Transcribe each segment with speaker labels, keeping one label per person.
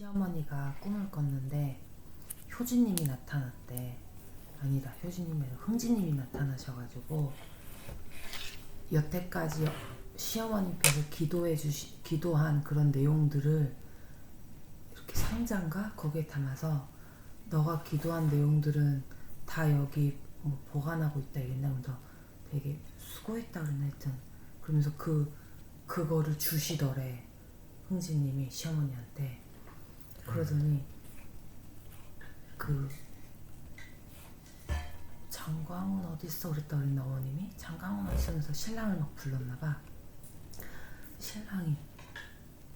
Speaker 1: 시어머니가 꿈을 꿨는데 효진님이 나타났대. 아니다, 효진님이 아니라 흥진님이 나타나셔가지고 여태까지 시어머님께서 기도한 그런 내용들을 이렇게 상자인가 거기에 담아서 너가 기도한 내용들은 다 여기 뭐 보관하고 있다 이랬나면서 되게 수고했다 그랬나 하여튼 그러면서 그거를 주시더래 흥진님이 시어머니한테. 그러더니 그 장광훈 어딨어 그랬다 그랬나 어머님이. 장광훈 어딨어 하면서 신랑을 막 불렀나봐. 신랑이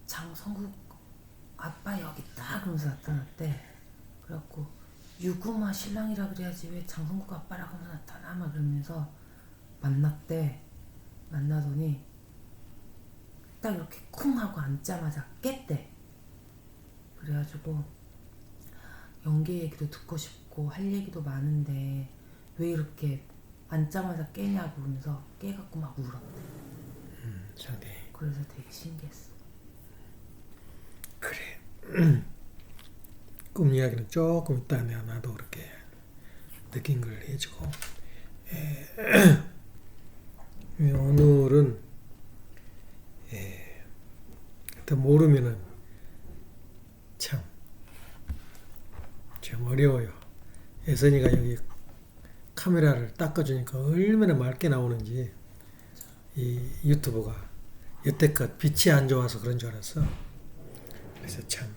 Speaker 1: 장성국 아빠 여기 있다 그러면서 나타났대. 그래갖고 유구마 신랑이라 그래야지 왜 장성국 아빠라고 하면 나타나 막 그러면서 만났대. 만나더니 딱 이렇게 쿵 하고 앉자마자 깼대. 그래가지고 연기 얘기도 듣고 싶고 할 얘기도 많은데 왜 이렇게 앉자마자 깨냐고 그러면서 깨갖고 막 울었대.
Speaker 2: 상대.
Speaker 1: 그래서 되게 신기했어.
Speaker 2: 그래. 꿈 이야기는 조금 있다 내가 나도 그렇게 느낀 걸 해주고 오늘은 더 모르면은 참 어려워요. 예선이가 여기 카메라를 닦아주니까 얼마나 맑게 나오는지. 이 유튜브가 여태껏 빛이 안 좋아서 그런 줄 알았어. 그래서 참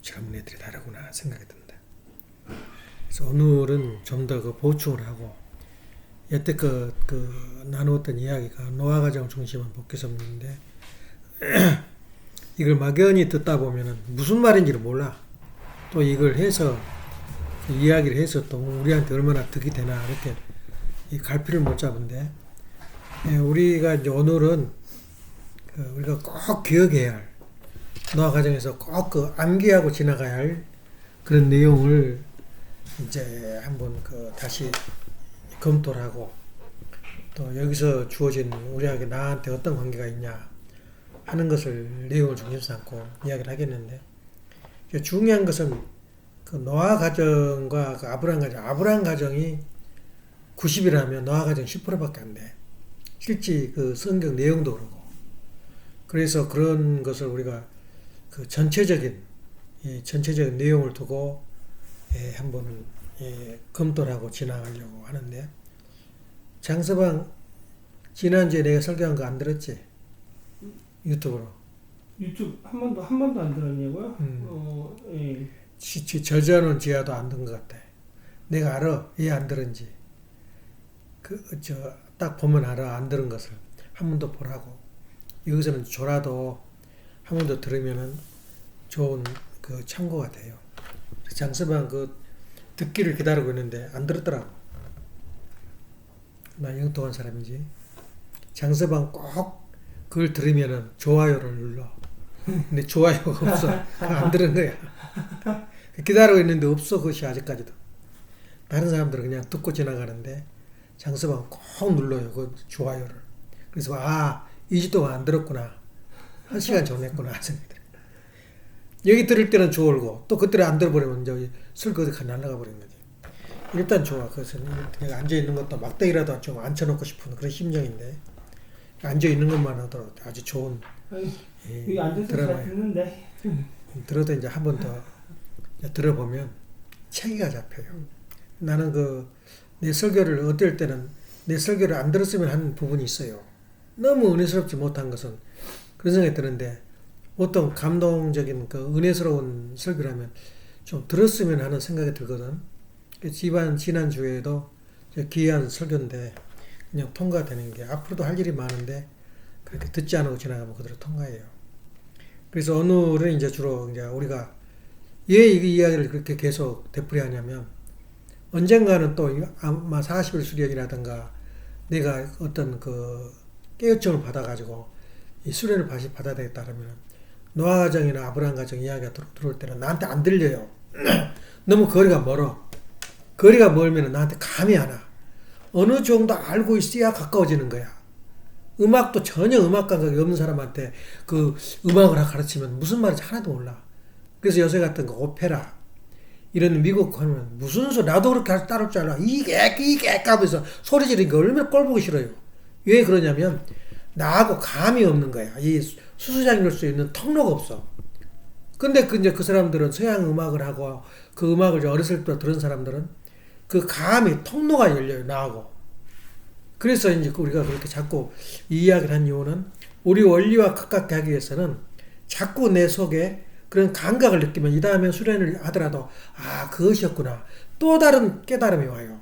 Speaker 2: 젊은 애들이 다르구나 생각이 든다. 그래서 오늘은 좀 더 그 보충을 하고 여태껏 그 나누었던 이야기가 노화과정 중심은 복귀섭리인데 이걸 막연히 듣다 보면은 무슨 말인지를 몰라. 또 이걸 해서 그 이야기를 해서 또 우리한테 얼마나 득이 되나 이렇게 이 갈피를 못 잡은데 우리가 이제 오늘은 우리가 꼭 기억해야 할 노화 과정에서 꼭 그 암기하고 지나가야 할 그런 내용을 이제 한번 다시 검토를 하고 또 여기서 주어진 우리에게 나한테 어떤 관계가 있냐 하는 것을 내용을 중심 삼고 이야기를 하겠는데 중요한 것은 그 노화 과정과 그 아브라함 과정이 90이라면 노화 과정 10%밖에 안 돼. 실제 그 성경 내용도 그러고. 그래서 그런 것을 우리가 그 전체적인 내용을 두고 한번 검토를 하고 지나가려고 하는데 장서방 지난주에 내가 설교한 거 안 들었지? 유튜브로.
Speaker 3: 유튜브 한 번도 안 들었냐고요? 예.
Speaker 2: 저자는 지하도 안 든 것 같아. 내가 알아. 왜 안 들은지. 딱 보면 알아. 안 들은 것을. 한 번 더 보라고. 여기서는 줘라도 한 번 더 들으면은 좋은 그 참고가 돼요. 장서방 듣기를 기다리고 있는데 안 들었더라고. 나 영통한 사람이지. 장서방 꼭 그걸 들으면은 좋아요를 눌러. 근데 좋아요가 없어. 안 들은 거야. 기다리고 있는데 없어. 그것이 아직까지도. 다른 사람들은 그냥 듣고 지나가는데 장서방 꼭 눌러요. 그 좋아요를. 그래서 2주 동안 안 들었구나. 1시간 전했구나. 여기 들을 때는 좋을고 또 그때는 안 들어버리면 이제 설교 어디 날아가 버리는 거지. 일단 좋아. 그래서 내가 앉아있는 것도 막대기라도 좀 앉혀놓고 싶은 그런 심정인데 앉아있는 것만 하더라도 아주 좋은
Speaker 3: 여기 앉아서 잘 듣는데
Speaker 2: 들어도 이제 한 번 더 들어보면 체계가 잡혀요. 나는 내 설교를 어떨 때는 내 설교를 안 들었으면 하는 부분이 있어요. 너무 은혜스럽지 못한 것은 그런 생각이 드는데 보통 감동적인 은혜스러운 설교라면 좀 들었으면 하는 생각이 들거든. 지난주에도 귀한 설교인데 그냥 통과되는 게 앞으로도 할 일이 많은데 그렇게 듣지 않고 지나가면 그대로 통과해요. 그래서 오늘은 이제 주로 이제 우리가 왜 이 이야기를 그렇게 계속 되풀이하냐면 언젠가는 또 아마 40일 수련이라든가 내가 어떤 깨우침을 받아가지고 이 수련을 다시 받아야 되겠다 그러면 노아 가정이나 아브라함 가정 이야기가 들어올 때는 나한테 안 들려요. 너무 거리가 멀어. 거리가 멀면 나한테 감이 안 와. 어느 정도 알고 있어야 가까워지는 거야. 음악도 전혀 음악 감각이 없는 사람한테 그 음악을 가르치면 무슨 말인지 하나도 몰라. 그래서 요새 같은 거 오페라 이런 미국 하면 무슨 소리 나도 그렇게 따를 줄 알아. 이게 하면서 소리 지르는 게 얼마나 꼴보기 싫어요. 왜 그러냐면 나하고 감이 없는 거야. 이 수수장일 수 있는 통로가 없어. 근데 이제 그 사람들은 서양 음악을 하고 그 음악을 어렸을 때부터 들은 사람들은 그 감이 통로가 열려요. 나하고. 그래서 이제 우리가 그렇게 자꾸 이 이야기를 한 이유는 우리 원리와 가깝게 하기 위해서는 자꾸 내 속에 그런 감각을 느끼면 이 다음에 수련을 하더라도 그것이었구나. 또 다른 깨달음이 와요.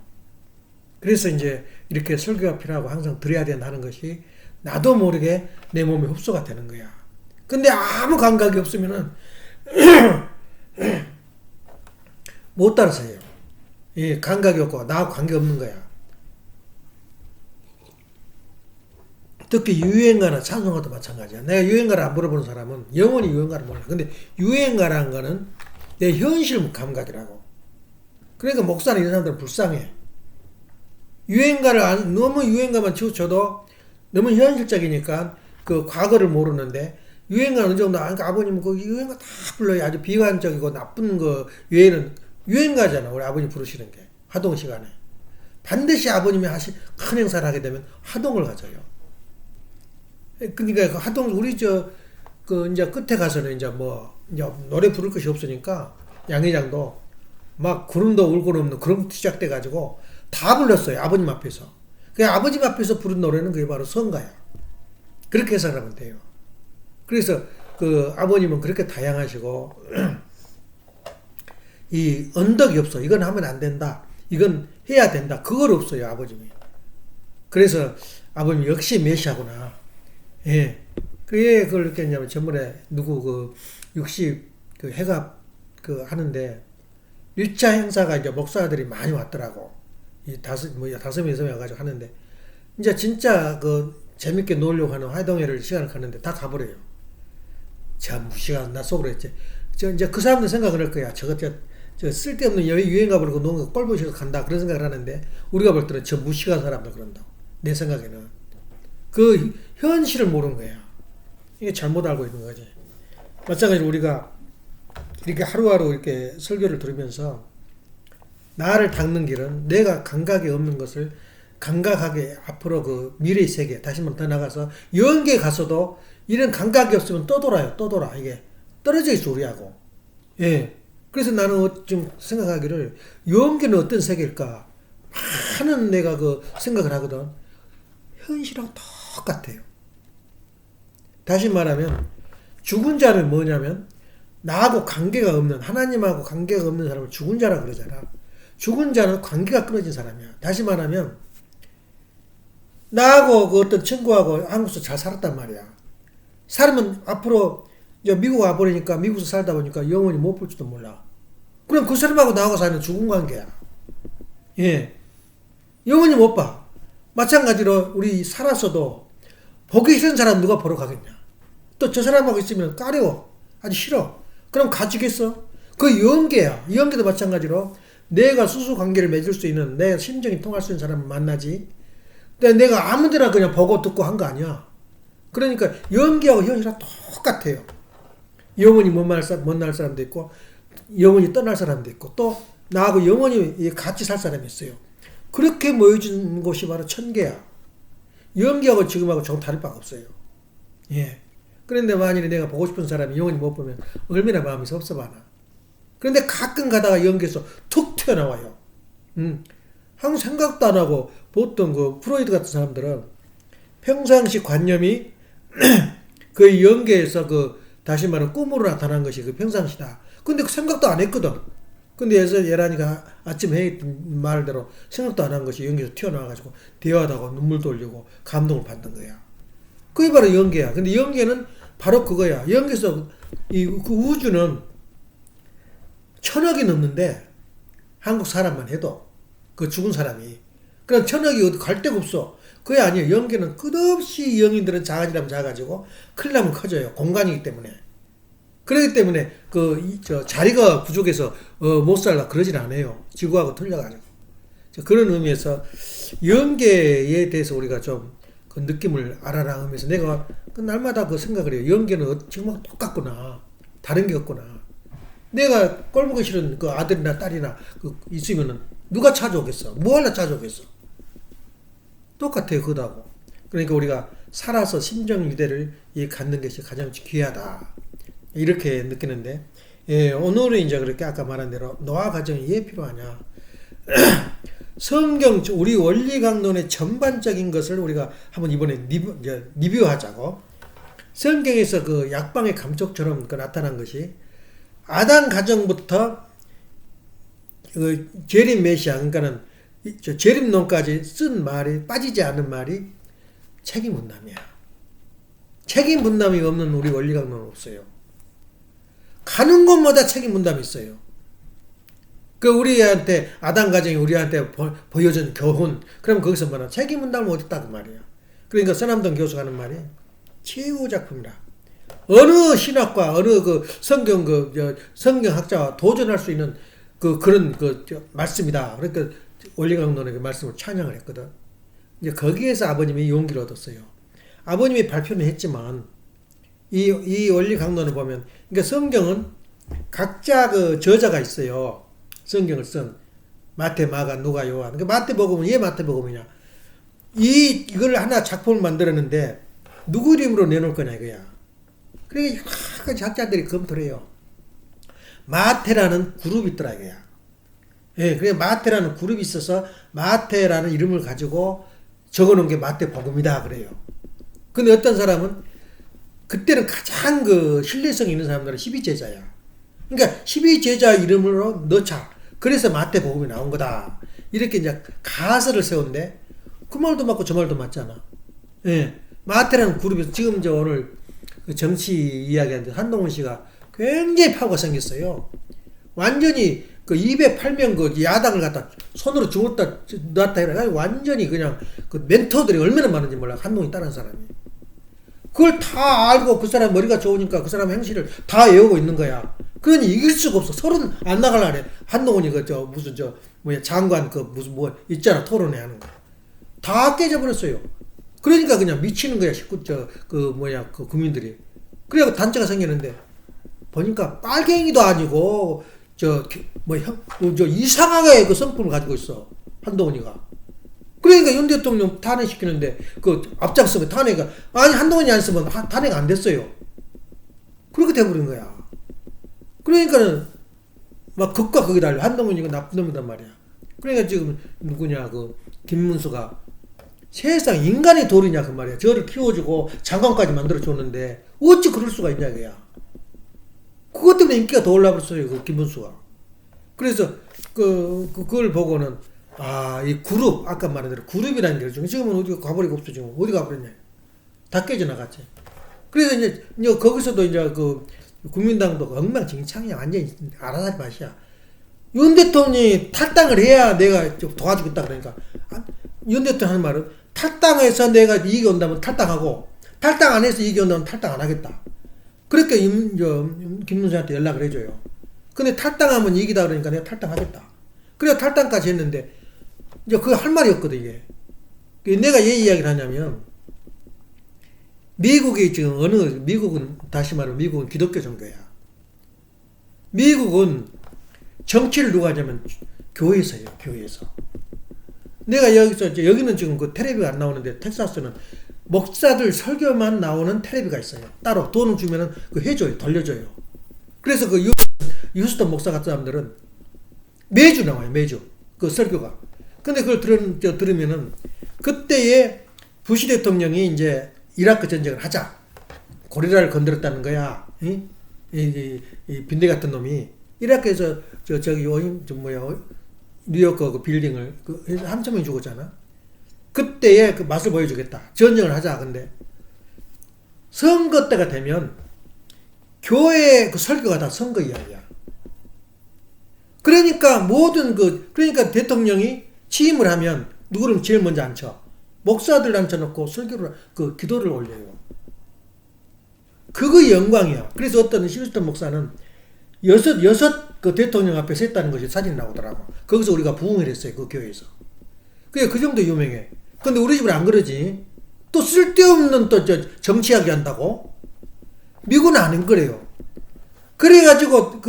Speaker 2: 그래서 이제 이렇게 설교가 필요하고 항상 드려야 된다는 것이 나도 모르게 내 몸에 흡수가 되는 거야. 근데 아무 감각이 없으면은 못 따라서 해요. 이 감각이 없고 나하고 관계 없는 거야. 특히 유행가나 찬송가도 마찬가지야. 내가 유행가를 안 물어보는 사람은 영원히 유행가를 몰라. 근데 유행가라는 거는 내 현실 감각이라고. 그러니까 목사는 이런 사람들은 불쌍해. 유행가를 너무 유행가만 치우쳐도 너무 현실적이니까 그 과거를 모르는데 유행가는 어느 정도 아버님은 그 유행가 다 불러요. 아주 비관적이고 나쁜 거 외에는 유행가잖아. 우리 아버님 부르시는 게 화동 시간에 반드시 아버님이 큰 행사를 하게 되면 화동을 가져요. 그러니까 그 하동 우리 그 이제 끝에 가서는 이제 노래 부를 것이 없으니까 양회장도 막 구름도 울고 없는 그런 시작돼 가지고 다 불렀어요. 아버님 앞에서. 그 아버님 앞에서 부른 노래는 그게 바로 성가야. 그렇게 해석하면 돼요. 그래서 그 아버님은 그렇게 다양하시고 이 언덕이 없어. 이건 하면 안 된다. 이건 해야 된다. 그걸 없어요. 아버님이. 그래서 아버님 역시 메시아구나. 예. 그게 그걸 느꼈냐면 전번에 누구 60 그 해갑 하는데 1차 행사가 이제 목사들이 많이 왔더라고. 다섯 명이서 와가지고 하는데 이제 진짜 재밌게 놀려고 하는 화동회를 시간을 갖는데 다 가버려요. 참 무시한 나 속으로 했지. 이제 그 사람들 생각을 할 거야. 저 쓸데없는 유행가 부르고 노는 거 꼴보시고 간다. 그런 생각을 하는데 우리가 볼 때는 저 무식한 사람들 그런다고. 내 생각에는. 그 현실을 모르는 거야. 이게 잘못 알고 있는 거지. 마찬가지로 우리가 이렇게 하루하루 이렇게 설교를 들으면서 나를 닦는 길은 내가 감각이 없는 것을 감각하게 앞으로 그 미래의 세계 다시 한번 더 나가서 연계에 가서도 이런 감각이 없으면 떠돌아. 이게 떨어져 있어 우리하고. 예. 그래서 나는 좀 생각하기를 연계는 어떤 세계일까 하는 내가 생각을 하거든. 현실하고 똑같아요. 다시 말하면 죽은 자는 뭐냐면 나하고 관계가 없는 하나님하고 관계가 없는 사람을 죽은 자라 그러잖아. 죽은 자는 관계가 끊어진 사람이야. 다시 말하면 나하고 그 어떤 친구하고 한국에서 잘 살았단 말이야. 살면 앞으로 이제 미국 와버리니까 미국에서 살다 보니까 영원히 못 볼지도 몰라. 그럼 그 사람하고 나하고 사는 죽은 관계야. 예. 영원히 못 봐. 마찬가지로 우리 살았어도 보기 싫은 사람 누가 보러 가겠냐. 또 저 사람하고 있으면 까려워. 아주 싫어. 그럼 가지겠어? 그 연계야. 연계도 마찬가지로 내가 수수관계를 맺을 수 있는 내 심정이 통할 수 있는 사람을 만나지. 근데 내가 아무데나 그냥 보고 듣고 한 거 아니야. 그러니까 연기하고 현실하고 똑같아요. 영원히 못 날 사람도 있고 영원히 떠날 사람도 있고 또 나하고 영원히 같이 살 사람이 있어요. 그렇게 모여진 곳이 바로 천계야. 연기하고 지금하고 조금 다를 바가 없어요. 예. 그런데 만일에 내가 보고 싶은 사람이 영원히 못 보면 얼마나 마음이 섭섭하나. 그런데 가끔 가다가 연기에서 툭 튀어나와요. 항상 생각도 안 하고 보통 프로이드 같은 사람들은 평상시 관념이 그 연계에서 다시 말하면 꿈으로 나타난 것이 평상시다. 근데 생각도 안 했거든. 근데 예란이가 아침 회의 말대로 생각도 안 한 것이 연기에서 튀어나와가지고 대화하다가 눈물도 흘리고 감동을 받는 거야. 그게 바로 연계야. 근데 연계는 바로 그거야. 연계에서 그 우주는 1000억이 넘는데 한국 사람만 해도 그 죽은 사람이 그럼 1000억이 어디 갈 데가 없어. 그게 아니에요. 연계는 끝없이 영인들은 작아지려면 작아지고 크려면 커져요. 공간이기 때문에. 그렇기 때문에 자리가 부족해서 못 살라 그러진 않아요. 지구하고 틀려가지고. 그런 의미에서 연계에 대해서 우리가 좀 그 느낌을 알아라 하면서 내가 그 날마다 그 생각을 해요. 연기는 정말 똑같구나. 다른 게 없구나. 내가 꼴보기 싫은 그 아들이나 딸이나 그 있으면은 누가 찾아오겠어? 뭐 하려 찾아오겠어? 똑같아요, 그거하고. 그러니까 우리가 살아서 심정 유대를 갖는 것이 가장 귀하다. 이렇게 느끼는데, 예, 오늘은 이제 그렇게 아까 말한 대로 노아 가정이 왜 필요하냐. 성경, 우리 원리 강론의 전반적인 것을 우리가 한번 이번에 리뷰하자고. 성경에서 그 약방의 감촉처럼 그 나타난 것이 아담 가정부터 그 재림 메시아, 그러니까는 재림론까지 쓴 말이 빠지지 않은 말이 책임 분담이야. 책임 분담이 없는 우리 원리 강론은 없어요. 가는 곳마다 책임 분담이 있어요. 그 우리한테 아담 가정이 우리한테 보여준 교훈, 그럼 거기서 뭐냐 책임 분담을 어딨다 그 말이야. 그러니까 서남동 교수가 하는 말이 최고 작품이라. 어느 신학과 어느 그 성경 성경학자와 도전할 수 있는 그런 말씀이다. 그러니까 원리강론의 그 말씀을 찬양을 했거든. 이제 거기에서 아버님이 용기를 얻었어요. 아버님이 발표는 했지만 이 원리강론을 보면, 그러니까 성경은 각자 그 저자가 있어요. 성경을 쓴 마태, 마가, 누가, 요한. 그러니까 마태복음은 왜 마태복음이냐? 이걸 하나 작품을 만들었는데 누구 이름으로 내놓을 거냐 이거야. 그러니까 여러 작자들이 검토를 해요. 마태라는 그룹이 있더라 이거야. 예, 그래 마태라는 그룹이 있어서 마태라는 이름을 가지고 적어놓은 게 마태복음이다 그래요. 근데 어떤 사람은 그때는 가장 그 신뢰성 있는 사람들은 12제자야. 그러니까 12제자 이름으로 넣자. 그래서 마태복음이 나온 거다. 이렇게 이제 가설을 세운데 그 말도 맞고 저 말도 맞잖아. 예, 마태라는 그룹에서 지금 저 오늘 그 정치 이야기하는데 한동훈 씨가 굉장히 파고가 생겼어요. 완전히 그 208명 그 야당을 갖다 손으로 주웠다 놨다 해라. 완전히 그냥 그 멘토들이 얼마나 많은지 몰라. 한동훈이 따른 사람이. 그걸 다 알고 그 사람 머리가 좋으니까 그 사람 행실을 다 외우고 있는 거야. 그러니 이길 수가 없어. 서로는 안 나가려래. 한동훈이 무슨 장관 무슨 있잖아. 토론회 하는 거. 다 깨져버렸어요. 그러니까 그냥 미치는 거야. 국민들이. 그래갖고 단체가 생겼는데, 보니까 빨갱이도 아니고, 이상하게 그 성품을 가지고 있어. 한동훈이가. 그러니까 윤 대통령 탄핵시키는데, 앞장서면 탄핵이, 아니, 한동훈이 안 쓰면 탄핵 안 됐어요. 그렇게 돼버린 거야. 그러니까는, 막 극과 극이 달려. 한동훈이가 나쁜 놈이단 말이야. 그러니까 지금, 김문수가, 세상 인간이 도리냐 그 말이야. 저를 키워주고 장관까지 만들어줬는데 어찌 그럴 수가 있냐 그야. 그것 때문에 인기가 더 올라버렸어요 그 김문수가. 그래서 그걸 보고는 이 그룹, 아까 말한 대로 그룹이라는 게 지금은 어디가 가버리고 없어. 지금 어디 가버렸냐. 다 깨져나갔지. 그래서 이제 거기서도 이제 국민당도 엉망진창이야. 완전히 알아다리 맛이야. 윤 대통령이 탈당을 해야 내가 좀 도와주겠다 그러니까 윤 대통령 하는 말은 탈당해서 내가 이익이 온다면 탈당하고 탈당 안 해서 이익이 온다면 탈당 안 하겠다. 그렇게 김문수한테 연락을 해줘요. 근데 탈당하면 이익이다 그러니까 내가 탈당하겠다. 그래서 탈당까지 했는데 이제 그거 할 말이 없거든 이게. 내가 왜 이야기를 하냐면 미국은 다시 말하면 미국은 기독교 종교야. 미국은 정치를 누가 하냐면 교회에서 해요. 교회에서. 내가 여기는 지금 그 텔레비가 안 나오는데 텍사스는 목사들 설교만 나오는 텔레비가 있어요. 따로 돈을 주면은 해줘요. 돌려줘요. 그래서 유스턴 목사 같은 사람들은 매주 나와요. 매주. 그 설교가. 근데 그걸 들으면은 그때에 부시 대통령이 이제 이라크 전쟁을 하자. 고리라를 건드렸다는 거야. 이 빈대 같은 놈이. 이라크에서 뉴욕 그 빌딩을 한천 명이 죽었잖아. 그때의 그 맛을 보여주겠다. 전쟁을 하자. 근데 선거 때가 되면 교회 그 설교가 다 선거 이야기야. 그러니까 그러니까 대통령이 취임을 하면 누구를 제일 먼저 앉혀? 목사들 앉혀놓고 설교를 기도를 올려요. 그거 영광이야. 그래서 어떤 휴스턴 목사는 여섯 그 대통령 앞에 섰다는 것이 사진이 나오더라고. 거기서 우리가 부흥을 했어요. 그 교회에서. 그게 그 정도 유명해. 근데 우리 집은 안 그러지. 또 쓸데없는 또 정치하게 한다고? 미국은 아닌 거래요. 그래가지고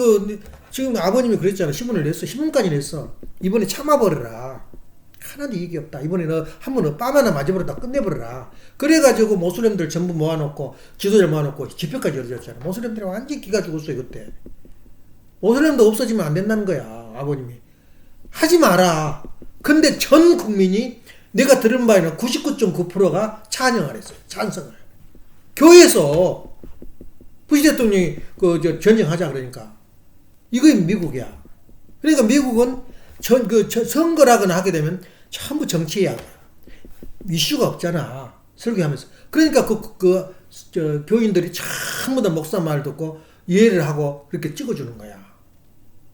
Speaker 2: 지금 아버님이 그랬잖아. 신문을 냈어. 신문까지 냈어. 이번에 참아버려라. 하나도 이익이 없다. 이번에 너 한번 뺨 하나 맞아버렸다. 끝내버려라. 그래가지고 모슬렘들 전부 모아놓고 지도자를 모아놓고 집회까지 열어줬잖아. 모슬렘들이 완전히 기가 죽었어요 그때. 모슬렘도 없어지면 안 된다는 거야. 아버님이. 하지 마라. 근데 전 국민이 내가 들은 바에는 99.9%가 찬양을 했어요. 찬성을. 교회에서 부시 대통령이 전쟁하자 그러니까 이거 미국이야. 그러니까 미국은 선거를 하거나 하게 되면 전부 정치 이야기야. 이슈가 없잖아. 설교하면서. 그러니까 교인들이 전부 다 목사 말 듣고 이해를 하고 그렇게 찍어주는 거야.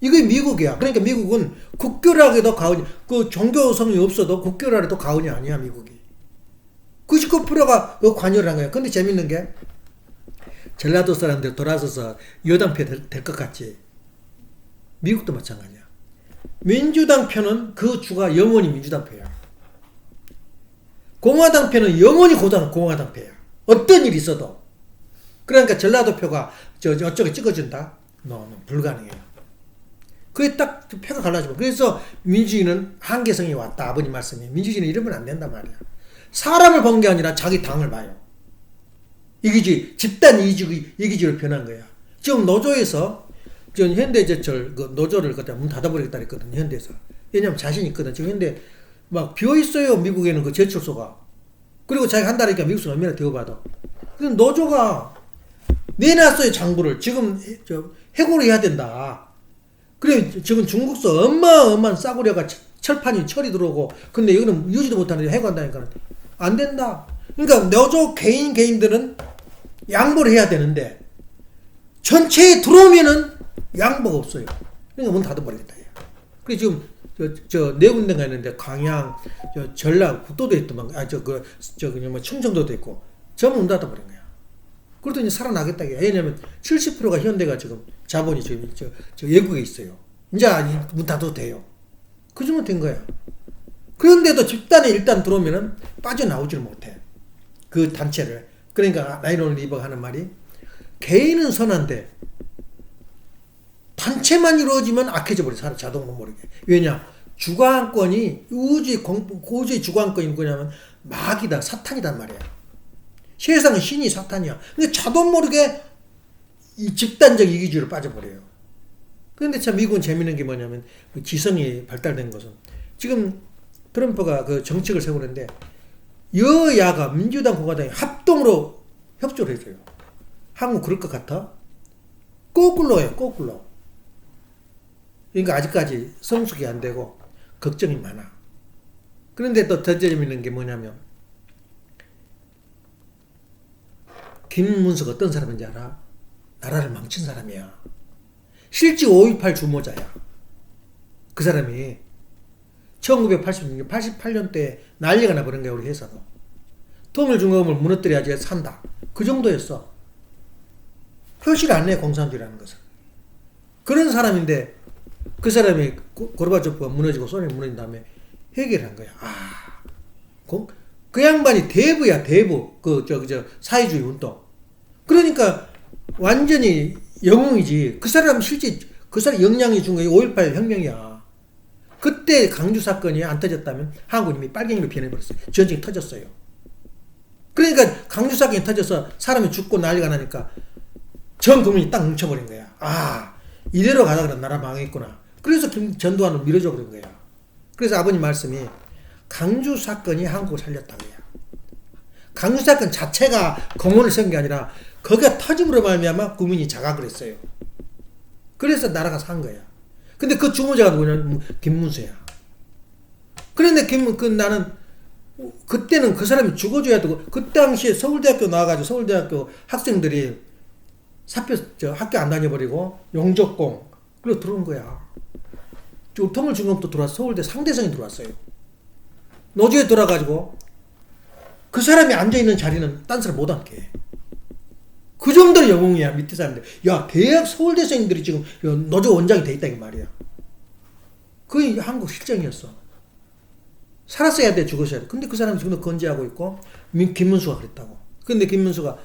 Speaker 2: 이게 미국이야. 그러니까 미국은 국교라고도 가훈이, 종교성이 없어도 국교라도 가훈이 아니야, 미국이. 99%가 관여를 한 거야. 근데 재밌는 게, 전라도 사람들 돌아서서 여당표 될 것 같지. 미국도 마찬가지야. 민주당 표는 그 주가 영원히 민주당 표야. 공화당 표는 영원히 공화당 표야. 어떤 일이 있어도. 그러니까 전라도 표가 어쩌게 찍어준다? 불가능해요. 그게 딱 표가 갈라지고. 그래서 민주주의는 한계성이 왔다. 아버님 말씀이. 민주주의는 이러면 안 된단 말이야. 사람을 본 게 아니라 자기 당을 봐요. 이기주의, 집단 이기주의로 변한 거야. 지금 노조에서, 지금 현대제철 노조를 그때 문 닫아버리겠다 했거든요. 현대에서. 왜냐면 자신 있거든. 지금 현대 막 비어있어요. 미국에는 그 제철소가. 그리고 자기 한다니까 미국에서 얼마나 되어봐도. 근데 노조가 내놨어요. 장부를. 지금 해고를 해야 된다. 그래, 지금 중국서 어마어마한 싸구려가 철판이 철이 들어오고, 근데 이거는 유지도 못하는데 해고한다니까. 안 된다. 그러니까 노조 개인들은 양보를 해야 되는데, 전체에 들어오면은 양보가 없어요. 그러니까 문 닫아버리겠다. 그래, 지금, 네 군데가 있는데, 광양, 전라, 국도도 있더만, 충청도도 있고, 전부 문 닫아버린 거야. 그러더니 살아나겠다. 왜냐면 70%가 현대가 지금 자본이 지금 외국에 있어요. 이제 문 닫아도 돼요. 그 정도 된 거야. 그런데도 집단에 일단 들어오면은 빠져나오지를 못해. 그 단체를. 그러니까 나이론 리버가 하는 말이 개인은 선한데 단체만 이루어지면 악해져 버려. 자동으로 모르게. 왜냐? 주관권이 우주의 주관권이 뭐냐면 마귀다. 사탄이단 말이야. 세상은 신이 사탄이야. 근데 자도 모르게 이 집단적 이기주의로 빠져버려요. 그런데 참 미국은 재밌는 게 뭐냐면 지성이 발달된 것은 지금 트럼프가 그 정책을 세우는데 여야가 민주당 공화당이 합동으로 협조를 해줘요. 한국 그럴 것 같아? 거꾸로 해요. 거꾸로. 그러니까 아직까지 성숙이 안 되고 걱정이 많아. 그런데 또 더 재밌는 게 뭐냐면 김문수가 어떤 사람인지 알아? 나라를 망친 사람이야. 실제 5.18 주모자야. 그 사람이 1986년, 88년대 난리가 나버린 거야, 우리 회사도. 통일중공업을 무너뜨려야지 산다. 그 정도였어. 표시를 안 내, 공산주의라는 것은. 그런 사람인데, 그 사람이 고르바초프가 무너지고 소련이 무너진 다음에 해결한 거야. 그 양반이 대부야, 대부. 사회주의 운동. 그러니까 완전히 영웅이지. 그 사람 실제 그 사람 역량이 준 게 5.18 혁명이야. 그때 강주 사건이 안 터졌다면 한국은 이미 빨갱이로 변해버렸어요. 전쟁이 터졌어요. 그러니까 강주 사건이 터져서 사람이 죽고 난리가 나니까 전 국민이 딱 뭉쳐버린 거야. 이대로 가다가 나라 망했구나. 그래서 전두환을 밀어줘 버린 거야. 그래서 아버님 말씀이 강주 사건이 한국을 살렸다고요. 강주 사건 자체가 공헌을 세운 게 아니라 거기가 터짐으로 말미암아 국민이 자각을 했어요. 그래서 나라가 산 거야. 근데 그 주모자가 누구냐면 김문수야. 그런데 나는 그때는 그 사람이 죽어줘야 되고 그 당시에 서울대학교 나와가지고 서울대학교 학생들이 학교 안 다녀버리고 용접공 그리고 들어온 거야. 통일중공업도 들어와서 서울대 상대성이 들어왔어요. 노조에 들어와가지고 그 사람이 앉아있는 자리는 딴 사람 못 앉게 해. 그 정도로 영웅이야. 밑에 사람들. 야, 대학 서울대생들이 지금 노조 원장이 돼 있다 이 말이야. 그게 한국 실정이었어. 살았어야 돼, 죽었어야 돼. 근데 그 사람이 지금도 건재하고 있고, 김문수가 그랬다고. 근데 김문수가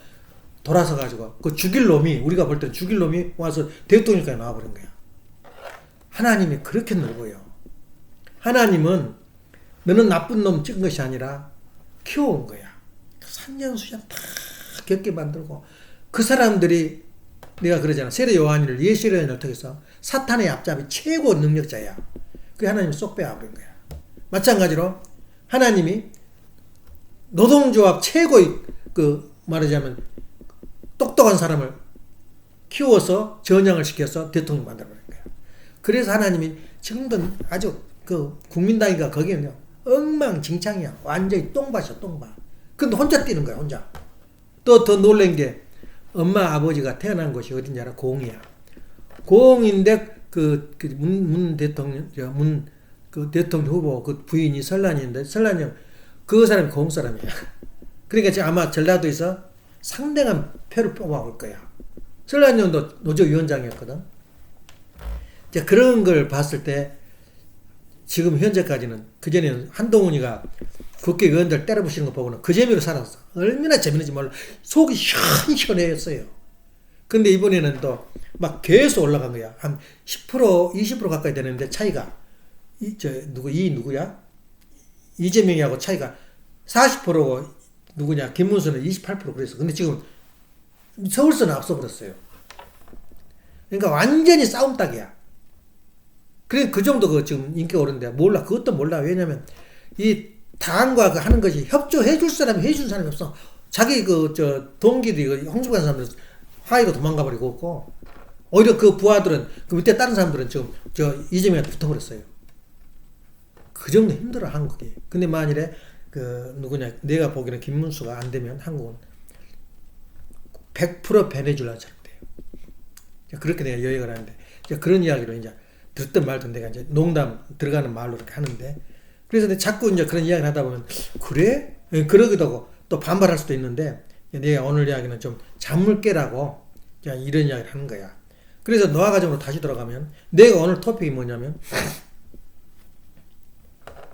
Speaker 2: 돌아서 가지고, 그 죽일 놈이, 우리가 볼 때는 죽일 놈이 와서 대통령까지 나와버린 거야. 하나님이 그렇게 넓어요. 하나님은 너는 나쁜 놈 찍은 것이 아니라 키워온 거야. 산전수전 다 겪게 만들고, 그 사람들이 내가 그러잖아. 세례 요한이를, 예수의 요한을 어떻게 해서 사탄의 앞잡이 최고 능력자야. 그 하나님이 쏙 빼앗긴 거야. 마찬가지로 하나님이 노동조합 최고의 말하자면 똑똑한 사람을 키워서 전향을 시켜서 대통령 만들어버린 거야. 그래서 하나님이 지금도 아주 국민당이가 거기는 엉망진창이야. 완전히 똥밭이야, 똥밭. 근데 혼자 뛰는 거야, 혼자. 또 더 놀란 게 엄마 아버지가 태어난 곳이 어딘지 알아? 고흥이야. 고흥인데 문 대통령 대통령 후보 그 부인이 설란이인데 설란이 형 그 사람이 고흥 사람이야. 그러니까 지금 아마 전라도에서 상당한 표를 뽑아올 거야. 설란이 형도 노조위원장이었거든. 이제 그런 걸 봤을 때 지금 현재까지는 그전에는 한동훈이가 국회의원들 때려부시는 거 보고는 그 재미로 살았어. 얼마나 재밌는지 몰라. 속이 시원시원했어요. 근데 이번에는 또 막 계속 올라간 거야. 한 10%, 20% 가까이 되는데 차이가 누구야? 이재명이하고 차이가 40%고 누구냐? 김문수는 28% 그랬어. 근데 지금 서울서는 앞서버렸어요. 그러니까 완전히 싸움닭이야. 그래 그 정도 지금 인기가 오른데 몰라. 그것도 몰라. 왜냐면 이 당과 하는 것이 협조해줄 사람이 해준 사람이 없어. 자기 동기들이 홍수관 사람들 하이로 도망가 버리고 없고 오히려 그 부하들은 그 밑에 다른 사람들은 지금 이재명한테 붙어버렸어요. 그 정도 힘들어 한국이. 근데 만일에 내가 보기에는 김문수가 안 되면 한국은 100% 베네수엘라 잘돼요. 그렇게 내가 여행을 하는데 그런 이야기로 이제 듣던 말도 내가 이제 농담 들어가는 말로 이렇게 하는데 그래서 내가 자꾸 이제 그런 이야기를 하다 보면 그래? 그러기도 하고 또 반발할 수도 있는데 내가 오늘 이야기는 좀 잠을 깨라고 이런 이야기를 하는 거야. 그래서 노아 가정으로 다시 돌아가면 내가 오늘 토픽이 뭐냐면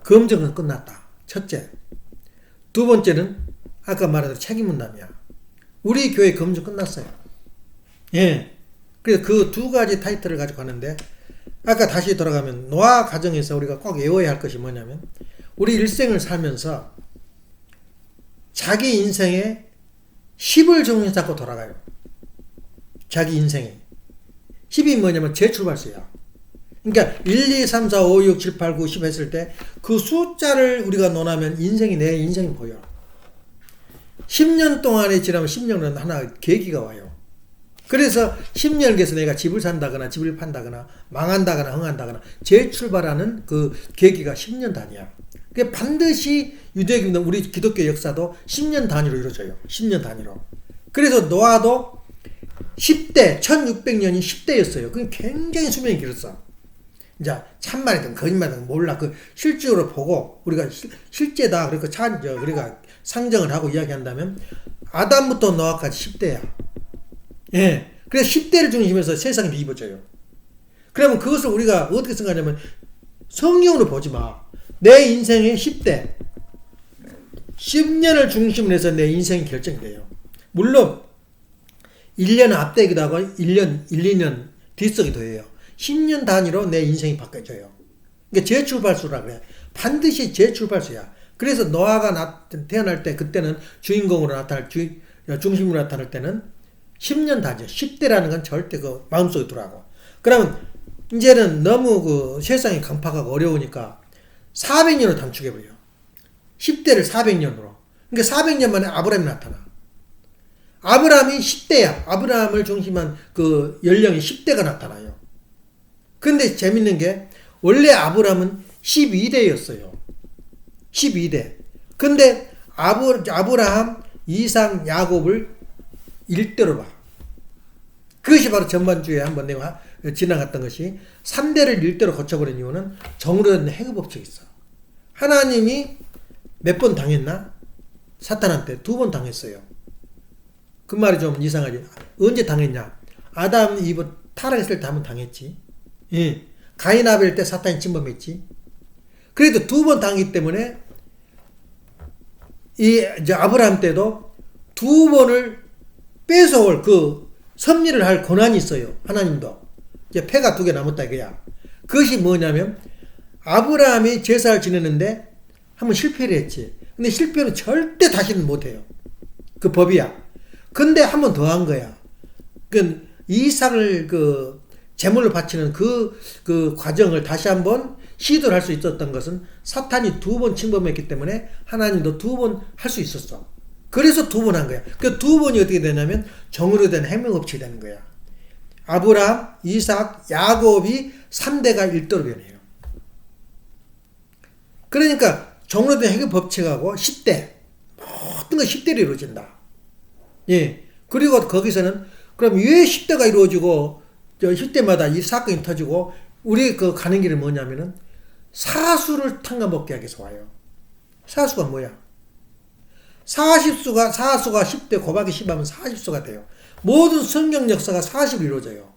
Speaker 2: 검증은 끝났다. 첫째. 두 번째는 아까 말한 대로 책임문담이야. 우리 교회 검증 끝났어요. 예. 그래서 그 두 가지 타이틀을 가지고 가는데 아까 다시 돌아가면 노아 가정에서 우리가 꼭 외워야 할 것이 뭐냐면 우리 일생을 살면서 자기 인생에 10을 정해 잡고 돌아가요. 자기 인생에. 10이 뭐냐면 재출발서야. 그러니까 1, 2, 3, 4, 5, 6, 7, 8, 9, 10 했을 때 그 숫자를 우리가 논하면 내 인생이 보여. 10년 동안에 지나면 10년은 하나 계기가 와요. 그래서 10년에서 내가 집을 산다거나 집을 판다거나 망한다거나 흥한다거나 재출발하는 그 계기가 10년 단위야. 그게 반드시 유대교는 우리 기독교 역사도 10년 단위로 이루어져요. 10년 단위로. 그래서 노아도 10대, 1600년이 10대였어요. 그게 굉장히 수명이 길었어. 이제 참말이든 거짓말이든 몰라. 그 실적으로 보고 우리가 실제다. 그러니까 상정을 하고 이야기한다면 아담부터 노아까지 10대야. 예. 그래서 10대를 중심해서 세상이 뒤집어져요. 그러면 그것을 우리가 어떻게 생각하냐면 성경으로 보지 마. 내 인생의 10대. 10년을 중심으로 해서 내 인생이 결정돼요. 물론 1년 앞대기도 하고 1년, 1, 2년 뒷서기도 해요. 10년 단위로 내 인생이 바뀌어져요. 그러니까 재출발수라 그래. 반드시 재출발수야. 그래서 노아가 태어날 때 그때는 주인공으로 중심으로 나타날 때는 10년 단위죠. 10대라는 건 절대 마음속에 들어가고. 그러면 이제는 너무 세상이 강팍하고 어려우니까 400년으로 단축해버려요. 10대를 400년으로. 그러니까 400년 만에 아브라함이 나타나. 아브라함이 10대야. 아브라함을 중심한 그 연령이 10대가 나타나요. 근데 재밌는 게 원래 아브라함은 12대였어요. 12대. 근데 아브라함, 이삭, 야곱을 1대로 봐. 그것이 바로 전반주에 한번 내가 지나갔던 것이 3대를 1대로 고쳐버린 이유는 정의로운 해급법칙이 있어. 하나님이 몇 번 당했나? 사탄한테 2번 당했어요. 그 말이 좀 이상하지. 언제 당했냐? 아담, 이브 타락했을 때 한번 당했지. 예. 가인 아벨 때 사탄이 침범했지. 그래도 2번 당했기 때문에 이제 아브라함 때도 2번을 뺏어올 그 섭리를 할 권한이 있어요. 하나님도. 이제 패가 2개 남았다 이거야. 그것이 뭐냐면 아브라함이 제사를 지내는데 한번 실패를 했지. 근데 실패는 절대 다시는 못해요. 그 법이야. 근데 한 번 더 한 거야. 그 이삭을 그 제물로 바치는 그 과정을 다시 한번 시도를 할 수 있었던 것은 사탄이 2번 침범했기 때문에 하나님도 2번 할 수 있었어. 그래서 2번 한 거야. 그 2번이 어떻게 되냐면 정으로 된 해명업체가 되는 거야. 아브라함, 이삭, 야곱이 3대가 1대로 변해요. 그러니까 정으로 된 해명법칙하고 10대 모든 건 10대로 이루어진다. 예. 그리고 거기서는 그럼 왜 10대가 이루어지고 저 10대마다 이 사건이 터지고 우리 그 가는 길은 뭐냐면은 사수를 탕감먹게 하기 위해서 와요. 사수가 뭐야? 사수가 10대 곱하기 10하면 40수가 돼요. 모든 성경 역사가 40으로 이루어져요.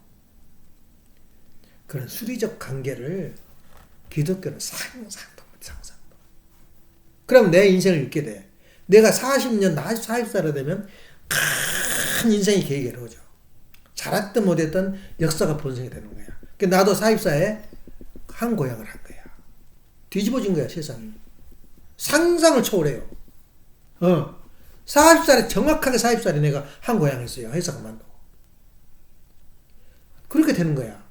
Speaker 2: 그런 수리적 관계를 기독교는 상상도 못 상상도. 그럼 내 인생을 읽게 돼. 내가 40년, 40살이 되면 큰 인생이 계획이 이루어져. 잘했든 못했든 역사가 본성이 되는 거야. 그러니까 나도 40살에 한 고향을 한 거야. 뒤집어진 거야, 세상이. 상상을 초월해요. 40살에 정확하게 40살에 내가 한 고향했어요. 회사 그만두고. 그렇게 되는 거야.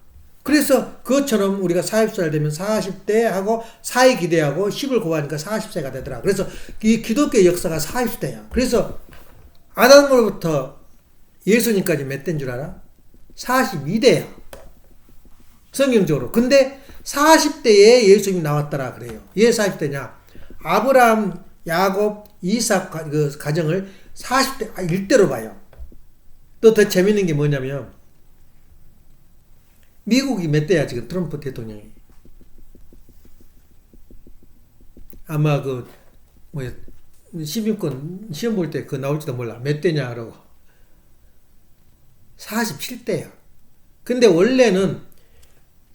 Speaker 2: 그래서 그것처럼 우리가 40살 되면 40대 하고 4에 기대하고 10을 곱하니까 40세가 되더라. 그래서 이 기독교의 역사가 40대야. 그래서 아담으로부터 예수님까지 몇 대인 줄 알아? 42대야. 성경적으로. 근데 40대에 예수님이 나왔더라 그래요. 왜 40대냐? 아브라함, 야곱, 이삭 그 가정을 40대 1대로 봐요. 또 더 재밌는 게 뭐냐면 미국이 몇 대야 지금 트럼프 대통령이. 아마 그 뭐야 시민권 시험 볼 때 그 나올지도 몰라. 몇 대냐 그러고 47대야. 근데 원래는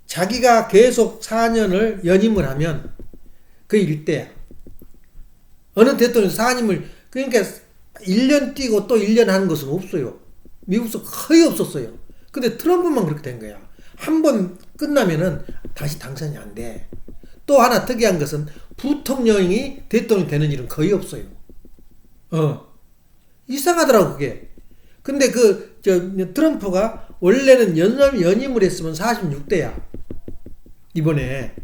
Speaker 2: 자기가 계속 4년을 연임을 하면 그 1대야. 어느 대통령 4년을 그러니까 1년 뛰고 또 1년 하는 것은 없어요. 미국에서 거의 없었어요. 근데 트럼프만 그렇게 된 거야. 한 번 끝나면은 다시 당선이 안 돼. 또 하나 특이한 것은 부통령이 대통령이 되는 일은 거의 없어요. 이상하더라고 그게. 근데 트럼프가 원래는 연임을 했으면 46대야. 이번에.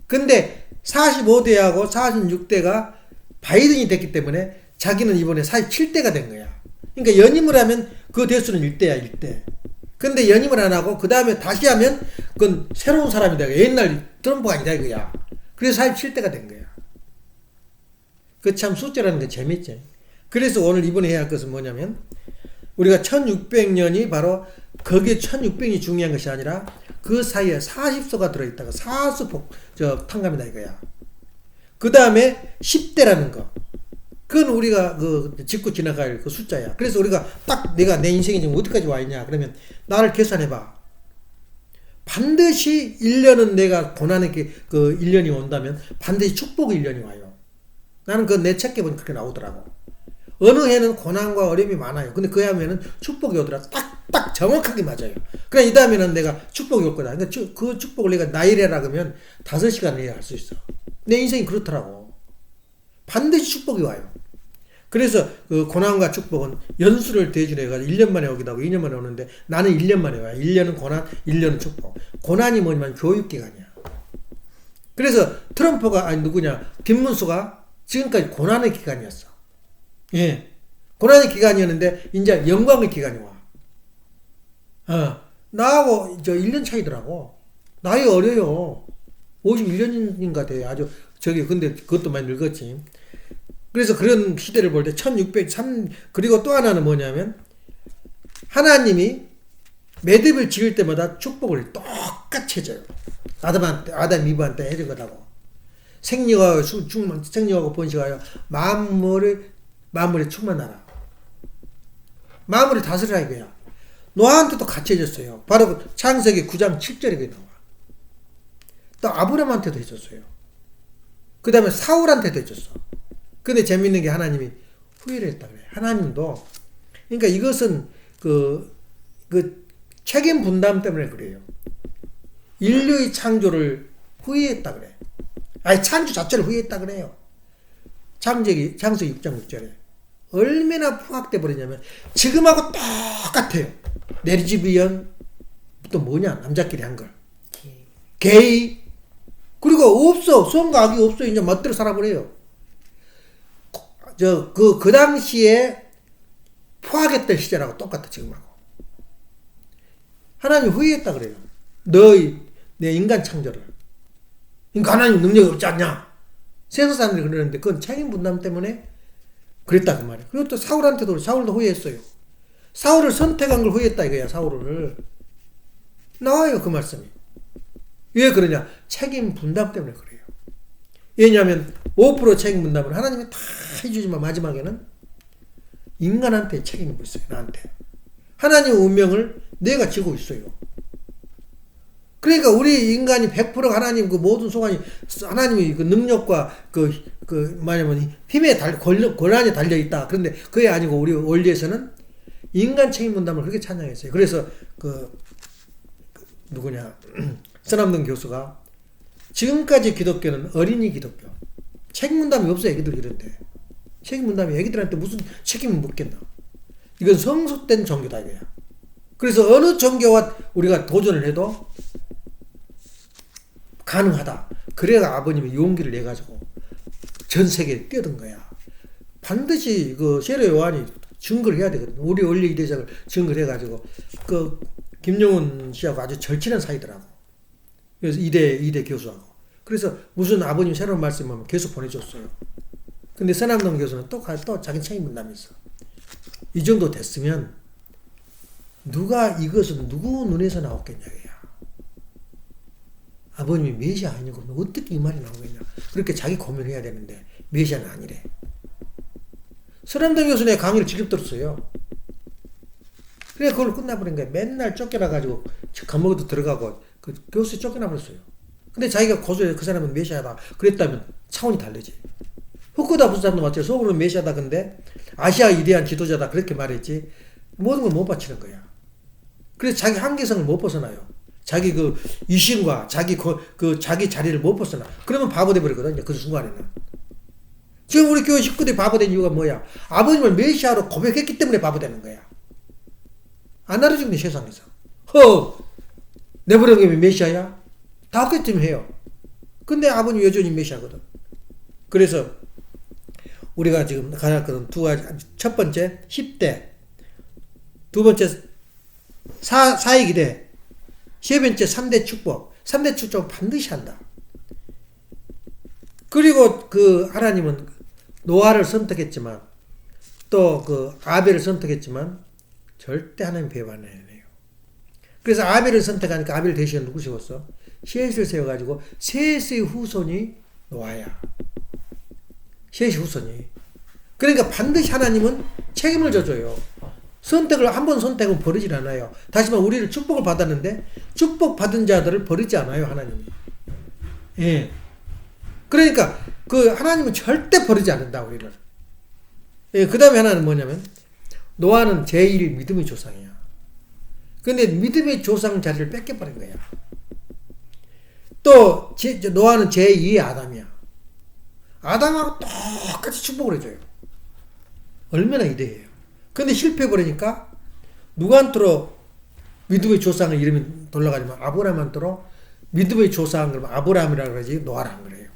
Speaker 2: 근데 45대하고 46대가 바이든이 됐기 때문에 자기는 이번에 47대가 된 거야. 그러니까 연임을 하면 그 대수는 1대야, 1대. 근데 연임을 안 하고 그 다음에 다시 하면 그건 새로운 사람이다. 옛날 트럼프가 아니다 이거야. 그래서 47대가 된 거야. 그 참 숫자라는 게 재밌지. 그래서 오늘 이번에 해야 할 것은 뭐냐면 우리가 1600년이 바로 거기에 1600이 중요한 것이 아니라 그 사이에 40소가 들어있다가 탕감이다 이거야. 그 다음에 10대라는 거. 그건 우리가 짚고 지나갈 그 숫자야. 그래서 우리가 딱 내가 내 인생이 지금 어디까지 와 있냐. 그러면 나를 계산해봐. 반드시 1년은 내가 고난의 그 1년이 온다면 반드시 축복의 1년이 와요. 나는 내 책에 보니까 그렇게 나오더라고. 어느 해는 고난과 어려움이 많아요. 근데 그 해면은 축복이 오더라고. 딱 정확하게 맞아요. 그래 이 다음에는 내가 축복이 올 거다. 근데 그 축복을 내가 나일해라 그러면 5시간 내에 할 수 있어. 내 인생이 그렇더라고. 반드시 축복이 와요. 그래서 그 고난과 축복은 연수를 대준해가지고 1년 만에 오기도 하고 2년 만에 오는데 나는 1년 만에 와요. 1년은 고난, 1년은 축복. 고난이 뭐냐면 교육기간이야. 그래서 트럼프가 김문수가 지금까지 고난의 기간이었어. 예. 고난의 기간이었는데 이제 영광의 기간이 와. 나하고 1년 차이더라고. 나이 어려요. 51년인가 돼. 아주 근데 그것도 많이 늙었지. 그래서 그런 시대를 볼 때 1603 그리고 또 하나는 뭐냐면 하나님이 매듭을 지을 때마다 축복을 똑같이 해줘요. 아담 이브한테 해준 거라고. 생육하고 번식하여 만물에 충만하라. 만물을 다스리라 이거야. 노아한테도 같이 해줬어요. 바로 창세기 9장 7절에 나와. 또 아브라함한테도 해줬어요. 그 다음에 사울한테도 해줬어. 근데 재밌는 게 하나님이 후회를 했다 그래. 하나님도 그러니까 이것은 그 책임 분담 때문에 그래요. 인류의 창조를 후회했다 그래. 아니 창조 자체를 후회했다 그래요. 창세기 6장 6절에 얼마나 포악돼 버리냐면 지금하고 똑같아요. 레즈비언 또 뭐냐 남자끼리 한 걸. 게이 그리고 없어 성과 악이 없어 이제 멋대로 살아버려요. 그 당시에 포악했던 시절하고 똑같아 지금하고. 하나님 후회했다 그래요. 내 인간 창조를. 그러니까 하나님 능력이 없지 않냐? 세상 사람들이 그러는데 그건 책임 분담 때문에 그랬다 그 말이에요. 그리고 또 사울한테도 사울도 후회했어요. 사울을 선택한 걸 후회했다 이거야. 사울을. 나와요 그 말씀이. 왜 그러냐? 책임 분담 때문에 그래요. 왜냐하면 5% 책임 분담을 하나님이 다 해주지만 마지막에는 인간한테 책임이 있어요. 나한테. 하나님의 운명을 내가 지고 있어요. 그러니까 우리 인간이 100% 하나님 그 모든 소관이 하나님의 그 능력과 뭐냐면 힘에 권한에 달려 있다. 그런데 그게 아니고 우리 원리에서는 인간 책임 분담을 그렇게 찬양했어요. 그래서 누구냐 서남동 교수가 지금까지 기독교는 어린이 기독교 책임 분담이 없어요. 애기들 이런데 책임 분담이 애기들한테 무슨 책임을 묻겠나. 이건 성숙된 종교다 이거야. 그래서 어느 종교와 우리가 도전을 해도 가능하다. 그래가 아버님이 용기를 내가지고 전 세계에 뛰어든 거야. 반드시 그 세례 요한이 증거를 해야 되거든. 우리 원리 이대장을 증거를 해가지고 그 김용훈 씨하고 아주 절친한 사이더라고. 그래서 이대 교수하고. 그래서 무슨 아버님 새로운 말씀하면 계속 보내줬어요. 근데 서남동 교수는 또 자기 책임 분담이 있어. 이 정도 됐으면 이것은 누구 눈에서 나왔겠냐 이거야. 아버님이 메시아 아니고 어떻게 이 말이 나오겠냐. 그렇게 자기 고민을 해야 되는데 메시아는 아니래. 서남동 교수는 강의를 직접 들었어요. 그래 그걸 끝나버린 거야. 맨날 쫓겨나가지고 감옥에도 들어가고 그 교수에 쫓겨나버렸어요. 근데 자기가 고소해 그 사람은 메시아다 그랬다면 차원이 다르지. 후쿠다 부사도 맞죠. 속으로는 메시아다 근데 아시아 위대한 지도자다 그렇게 말했지 모든 걸 못 바치는 거야. 그래서 자기 한계성을 못 벗어나요. 자기 그 이신과 자기 자기 자리를 못 벗어나. 그러면 바보 돼버리거든요. 그 순간에는. 지금 우리 교회 식구들이 바보 된 이유가 뭐야? 아버님을 메시아로 고백했기 때문에 바보 되는 거야. 안 알아주는 세상에서. 내버려둔 게 메시아야? 다 그때쯤 해요. 근데 아버님 여전히 메시아거든. 그래서 우리가 지금 가야 할 것은 두 가지. 첫 번째 10대, 두 번째 사익 기대, 세 번째 3대 축복. 3대 축복은 반드시 한다. 그리고 하나님은 노아를 선택했지만 또 아벨을 선택했지만 절대 하나님 배반 안 해요. 그래서 아벨을 선택하니까 아벨 대신에 누구 세웠어? 셋을 세워가지고 셋의 후손이 노아야. 셋의 후손이. 그러니까 반드시 하나님은 책임을 져줘요. 한 번 선택은 버리질 않아요. 다시 말해 우리를 축복을 받았는데 축복받은 자들을 버리지 않아요. 하나님이. 예. 그러니까 하나님은 절대 버리지 않는다 우리를. 예. 그 다음에 하나는 뭐냐면 노아는 제1 믿음의 조상이야. 근데 믿음의 조상 자리를 뺏겨버린 거야. 또 노아는 제2의 아담이야. 아담하고 똑같이 축복을 해줘요. 얼마나 이대해요. 근데 실패해버리니까 누구한테로 믿음의 조상의 이름이 돌아가지만 아브라함한테로 믿음의 조상 그러면 아브라함이라고 그러지 노아라 그래요.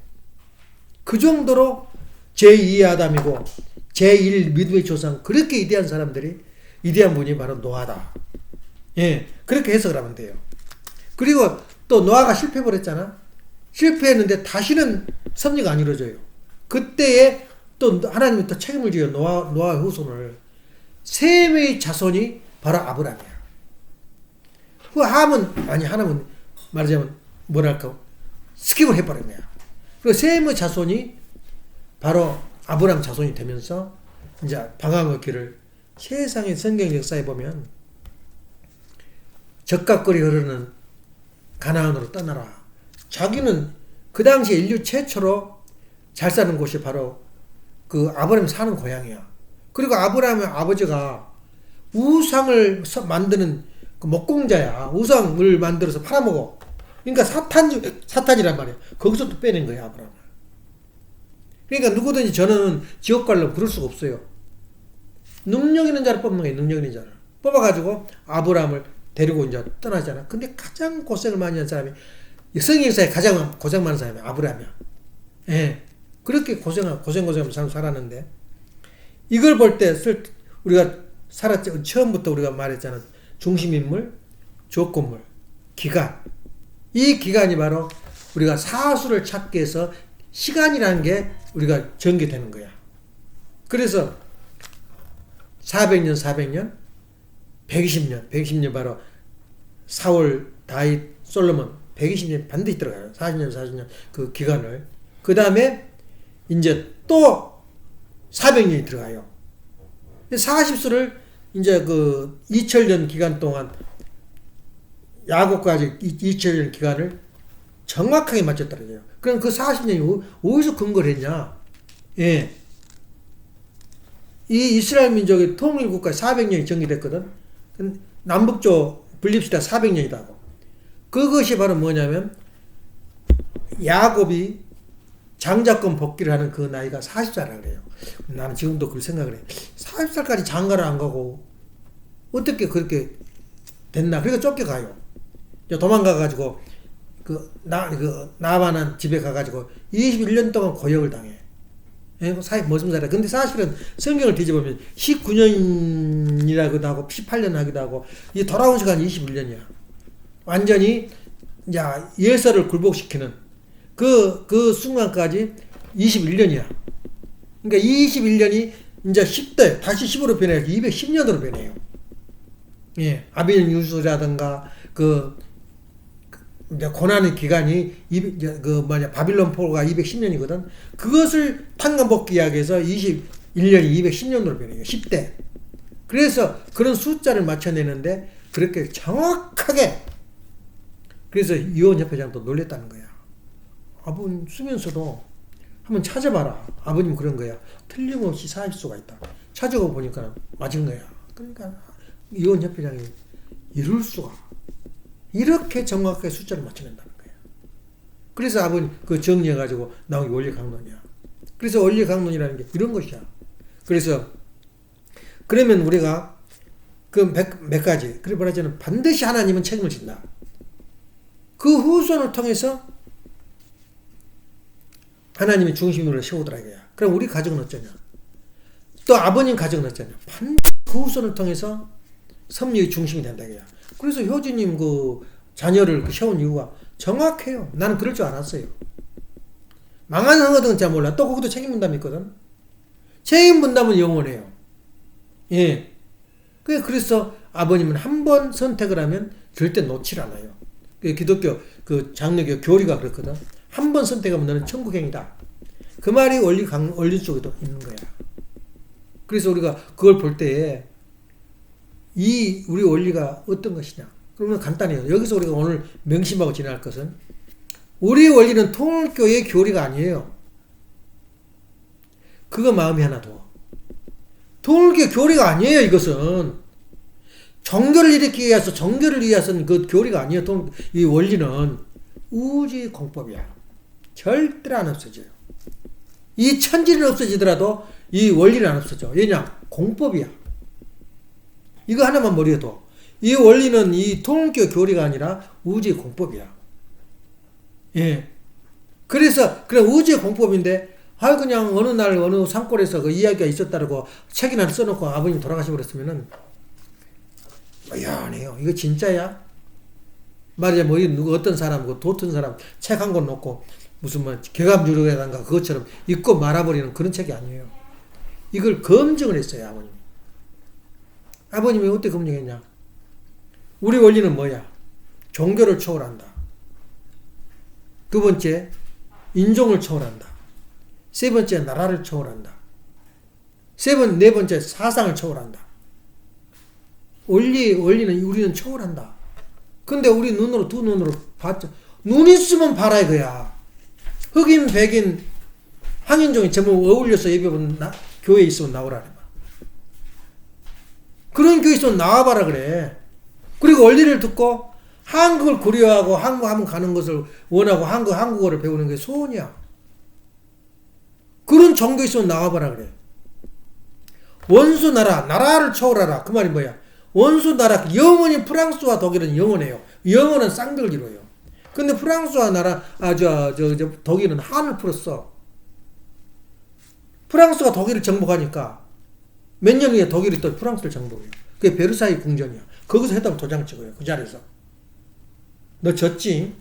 Speaker 2: 그 정도로 제2의 아담이고 제1 믿음의 조상 그렇게 이대한 사람들이 이대한 분이 바로 노아다. 예, 그렇게 해석을 하면 돼요. 그리고 또 노아가 실패해버렸잖아. 실패했는데 다시는 섭리가 안 이루어져요. 그때에 또 하나님이 또 책임을 지어요. 노아의 후손을. 셈의 자손이 바로 아브라함이야. 하나는 말하자면 뭐랄까 스킵을 해버린 거야. 그리고 셈의 자손이 바로 아브라함 자손이 되면서 이제 방황의 길을 세상의 성경 역사에 보면 적각거리 흐르는 가나안으로 떠나라. 자기는 그 당시 인류 최초로 잘 사는 곳이 바로 그 아브라함이 사는 고향이야. 그리고 아브라함의 아버지가 우상을 만드는 그 목공자야. 우상을 만들어서 팔아먹어. 그러니까 사탄이란 말이야. 거기서 또 빼낸 거야, 아브라함을. 그러니까 누구든지 저는 지옥 가려면 그럴 수가 없어요. 능력 있는 자를 뽑는 거예요, 능력 있는 자를. 뽑아가지고 아브라함을 데리고 이제 떠나잖아. 근데 가장 고생을 많이 한 사람이, 성경 역사에 가장 고생 많은 사람이 아브라함이야. 예. 그렇게 고생하면서 살았는데, 이걸 볼 때 우리가 살았죠. 처음부터 우리가 말했잖아. 중심인물, 조건물, 기간. 이 기간이 바로 우리가 사수를 찾기 위해서 시간이라는 게 우리가 전개되는 거야. 그래서 400년, 120년 바로 사울, 다윗, 솔로몬 120년 반드시 들어가요. 40년 그 기간을. 그 다음에 이제 또 400년이 들어가요. 40수를 이제 그 2000년 기간 동안 야곱까지 2000년 기간을 정확하게 맞췄더라고요. 그럼 그 40년이 어디서 근거를 했냐? 예. 이 이스라엘 민족의 통일국가 400년이 정리됐거든. 남북조 분립시대 400년이다 하고. 그것이 바로 뭐냐면 야곱이 장자권 복귀를 하는 그 나이가 40살이라고 그래요. 나는 지금도 그걸 생각을 해. 40살까지 장가를 안 가고 어떻게 그렇게 됐나. 그러니까 쫓겨가요. 도망가가지고 나만한 집에 가가지고 21년 동안 고역을 당해. 무슨 살이야. 근데 사실은 성경을 뒤져보면 19년이라고도 하고 18년 하기도 하고 이 돌아온 시간이 21년이야. 완전히 이제 예서를 굴복시키는 그 순간까지 21년이야. 그러니까 21년이 이제 10대 다시 10으로 변해서 210년으로 변해요. 예, 아비는 유수라든가 고난의 기간이 바빌론 포로가 210년이거든. 그것을 탄감복귀하기 위해서 21년이 210년으로 변해요. 10대. 그래서 그런 숫자를 맞춰내는데 그렇게 정확하게. 그래서 이혼협회장도 놀랬다는 거야. 아버님 쓰면서도 한번 찾아봐라. 아버님 그런 거야. 틀림없이 40수가 있다. 찾아가 보니까 맞은 거야. 그러니까 이혼협회장이 이룰 수가. 이렇게 정확하게 숫자를 맞춰낸다는 거예요. 그래서 아버님 그 정리해가지고 나온 게 원리강론이야. 그래서 원리강론이라는 게 이런 것이야. 그래서 그러면 우리가 그 몇 가지. 그래 말하자면 반드시 하나님은 책임을 진다. 그 후손을 통해서 하나님이 중심으로 세우더라 이거야. 그럼 우리 가정은 어쩌냐? 또 아버님 가정은 어쩌냐? 반드시 그 후손을 통해서 섭리의 중심이 된다 이거야. 그래서 효주님 그 자녀를 세운 이유가 정확해요. 나는 그럴 줄 알았어요. 망하는 흥어등은 잘 몰라. 또 거기도 책임 분담이 있거든. 책임 분담은 영원해요. 예. 그래서 아버님은 한 번 선택을 하면 절대 놓질 않아요. 기독교 그 장로교 교리가 그렇거든. 한 번 선택하면 너는 천국행이다. 그 말이 원리 속에도 있는 거야. 그래서 우리가 그걸 볼 때에 우리 원리가 어떤 것이냐. 그러면 간단해요. 여기서 우리가 오늘 명심하고 지나갈 것은 우리 원리는 통일교의 교리가 아니에요. 그거 마음에 하나 둬. 통일교 교리가 아니에요. 이것은 정교를 일으키기 위해서 정교를 위해서는 그 교리가 아니에요. 이 원리는 우주의 공법이야. 절대로 안 없어져요. 이 천지는 없어지더라도 이 원리는 안 없어져. 왜냐? 공법이야. 이거 하나만 머리에 둬. 이 원리는 이 통일교 교리가 아니라 우주의 공법이야. 예. 그래서 그냥 우주의 공법인데 그냥 어느 날 어느 산골에서 그 이야기가 있었다고 책이나 써놓고 아버님 돌아가시고 그랬으면은 미안해요. 이거 진짜야? 말이야 누구 어떤 사람 그 도튼 사람 책 한 권 놓고 무슨 개감유력이라든가 그것처럼 읽고 말아버리는 그런 책이 아니에요. 이걸 검증을 했어요. 아버님이. 아버님이 어떻게 검증했냐? 우리 원리는 뭐야? 종교를 초월한다. 두 번째, 인종을 초월한다. 세 번째, 나라를 초월한다. 네 번째, 사상을 초월한다. 원리는 우리는 초월한다. 근데 우리 두 눈으로 봤죠. 눈 있으면 봐라 이거야. 흑인, 백인, 황인종이 제목 어울려서 예배보면 교회에 있으면 나오라 그래. 그런 교회 있으면 나와봐라 그래. 그리고 원리를 듣고 한국을 고려하고 한국 하면 가는 것을 원하고 한국어를 배우는 게 소원이야. 그런 종교 있으면 나와봐라 그래. 원수 나라, 나라를 초월하라. 그 말이 뭐야? 원수 나라, 영원히 프랑스와 독일은 영원해요. 영원은 쌍벽을 이루어요. 근데 프랑스와 나라, 독일은 한을 풀었어. 프랑스가 독일을 정복하니까 몇 년 후에 독일이 또 프랑스를 정복해요. 그게 베르사유 궁전이야. 거기서 했다고 도장 찍어요. 그 자리에서. 너 졌지?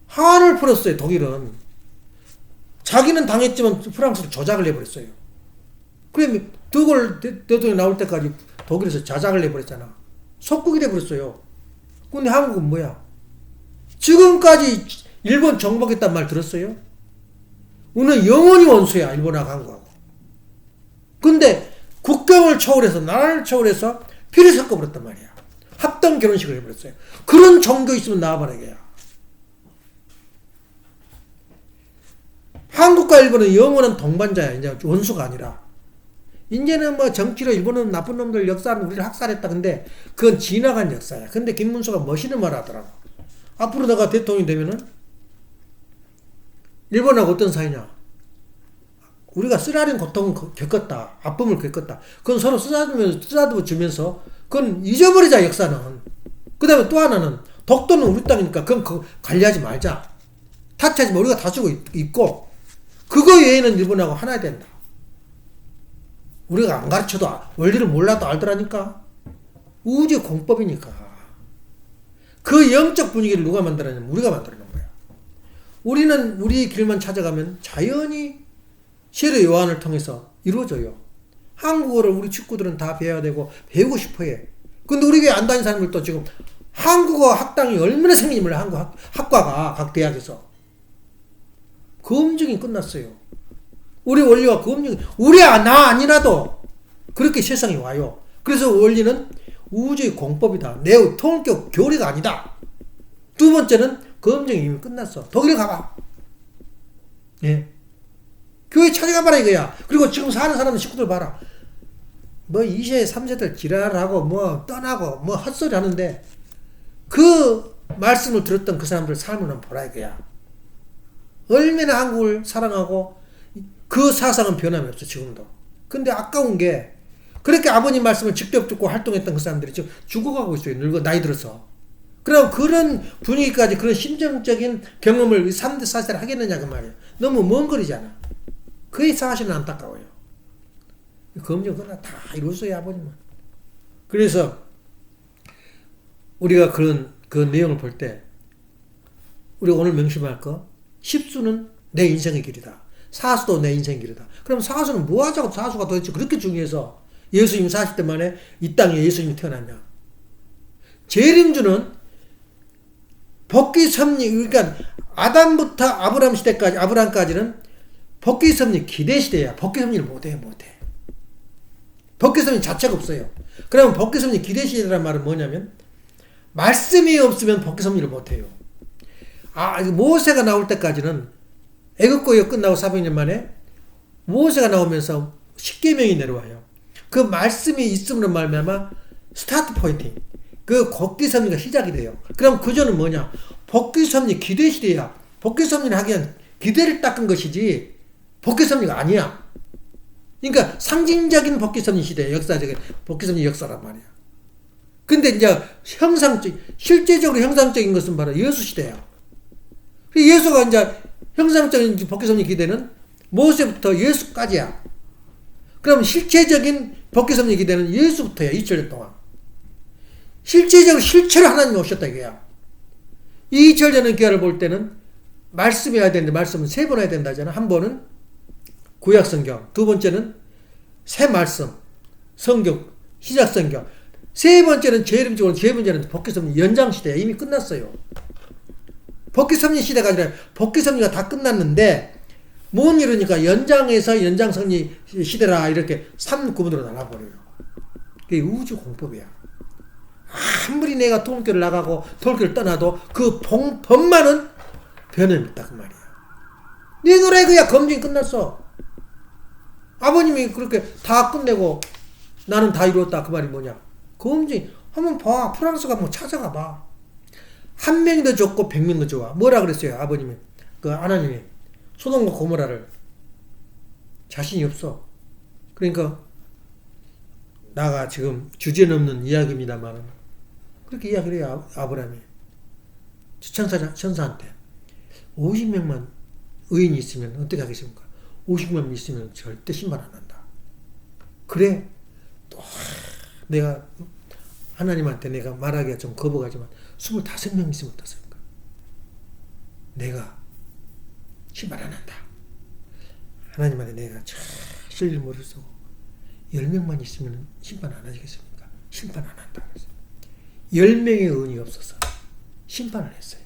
Speaker 2: 한을 풀었어요. 독일은. 자기는 당했지만 프랑스를 조작을 해버렸어요. 그래 드골 대통령이 나올 때까지 독일에서 자작을 해버렸잖아. 속국이 돼버렸어요. 근데 한국은 뭐야? 지금까지 일본 정복했단 말 들었어요? 우리는 영원히 원수야. 일본하고 한국하고. 근데 국경을 초월해서 나라를 초월해서 피를 섞어버렸단 말이야. 합동 결혼식을 해버렸어요. 그런 종교 있으면 나와봐라 이게야. 한국과 일본은 영원한 동반자야. 이제 원수가 아니라. 이제는 뭐 정치로 일본은 나쁜 놈들 역사는 우리를 학살했다. 근데 그건 지나간 역사야. 근데 김문수가 멋있는 말 하더라고. 앞으로 내가 대통령이 되면은 일본하고 어떤 사이냐? 우리가 쓰라린 고통을 겪었다. 아픔을 겪었다. 그건 서로 쓰다듬어 주면서 그건 잊어버리자 역사는. 그 다음에 또 하나는 독도는 우리 땅이니까 그건 그거 관리하지 말자. 타치하지 마. 우리가 다 쓰고 있고 그거 외에는 일본하고 하나 된다. 우리가 안 가르쳐도 원리를 몰라도 알더라니까. 우주 공법이니까. 그 영적 분위기를 누가 만들었냐면 우리가 만들어낸 거야. 우리는 우리 길만 찾아가면 자연히 세례 요한을 통해서 이루어져요. 한국어를 우리 친구들은 다 배워야 되고 배우고 싶어 해. 근데 우리 교회 안 다니는 사람들도 지금 한국어 학당이 얼마나 생기지 몰라. 한국 학과가 각 대학에서. 검증이 끝났어요. 우리 원리와 검증이 나 아니라도 그렇게 세상에 와요. 그래서 원리는 우주의 공법이다. 내 통격 교리가 아니다. 두 번째는 검증이 이미 끝났어. 독일 가봐. 예. 교회 찾아가봐라 이거야. 그리고 지금 사는 사람들 식구들 봐라. 뭐 2세 3세들 지랄하고 뭐 떠나고 뭐 헛소리 하는데 그 말씀을 들었던 그 사람들 삶을 한번 보라 이거야. 얼마나 한국을 사랑하고 그 사상은 변함이 없어 지금도. 근데 아까운 게 그렇게 아버님 말씀을 직접 듣고 활동했던 그 사람들이 지금 죽어가고 있어요. 늙어 나이 들어서. 그럼 그런 분위기까지 그런 심정적인 경험을 3대 4세를 하겠느냐 그 말이에요. 너무 먼 거리잖아. 그의 사실은 안타까워요. 검증 그나 다 이뤘어요 아버님은. 그래서 우리가 그 내용을 볼 때 우리가 오늘 명심할 거 십수는 내 인생의 길이다. 사수도 내 인생의 길이다. 그럼 사수는 뭐 하자고 사수가 도대체 그렇게 중요해서 예수님 40대 만에 이 땅에 예수님이 태어났냐. 재림주는 복귀 섭리 그러니까 아담부터 아브라함까지는 복귀 섭리 기대 시대야. 복귀 섭리를 못해. 복귀 섭리 자체가 없어요. 그러면 복귀 섭리 기대 시대라는 말은 뭐냐면 말씀이 없으면 복귀 섭리를 못해요. 모세가 나올 때까지는 애국고가 끝나고 400년 만에 모세가 나오면서 십계명이 내려와요. 그 말씀이 있음으로 말미암아 스타트 포인팅 그 복귀 섭리가 시작이 돼요. 그럼 그전은 뭐냐? 복귀 섭리 기대 시대야. 복귀 섭리를 하기 위한 기대를 닦은 것이지 복귀 섭리가 아니야. 그러니까 상징적인 복귀 섭리 시대, 역사적인 복귀 섭리 역사란 말이야. 근데 이제 실제적으로 형상적인 것은 바로 예수 시대야. 예수가 이제 형상적인 복귀 섭리 기대는 모세부터 예수까지야. 그럼 실체적인 복귀 섭리 기대는 예수부터야. 2000년 동안. 실제적으로 실체로 하나님이 오셨다 이거야. 이 2000년 기간을 볼 때는 말씀해야 되는데 말씀은 3번 해야 된다잖아. 한 번은 구약성경, 두 번째는 새 말씀, 성경, 시작성경, 세 번째는 재림적으로 세 번째는 복귀섭리 연장시대야. 이미 끝났어요. 복귀섭리 시대가 아니라 복귀섭리가 다 끝났는데 뭔 이러니까 연장에서 연장섭리 시대라 이렇게 3구분으로 나눠버려요. 그게 우주 공법이야. 아무리 내가 통교를 나가고 통교를 떠나도 그 법만은 변함이 없다 그 말이야. 내놓으라 이거야. 검증이 끝났어. 아버님이 그렇게 다 끝내고 나는 다 이루었다. 그 말이 뭐냐. 검증 한번 봐. 프랑스 가면 찾아가 봐. 한 명이 더 좋고 100명 더 좋아. 뭐라 그랬어요 아버님이. 그 하나님이 소돔과 고모라를 자신이 없어. 그러니까 나가 지금 주제넘는 이야기입니다만 그렇게 이야기를 해요 아브라함이. 천사한테 50명만 의인이 있으면 어떻게 하겠습니까? 50명 있으면 절대 심판 안 한다. 그래 또 내가 하나님한테 내가 말하기가 좀 거부가지만 25명 있으면 어떻습니까? 내가 심판 안 한다. 하나님한테 내가 실릴 머리를 쓰고 10명만 있으면 심판 안 하시겠습니까? 심판 안 한다. 10명의 의인이 없어서 심판을 했어요.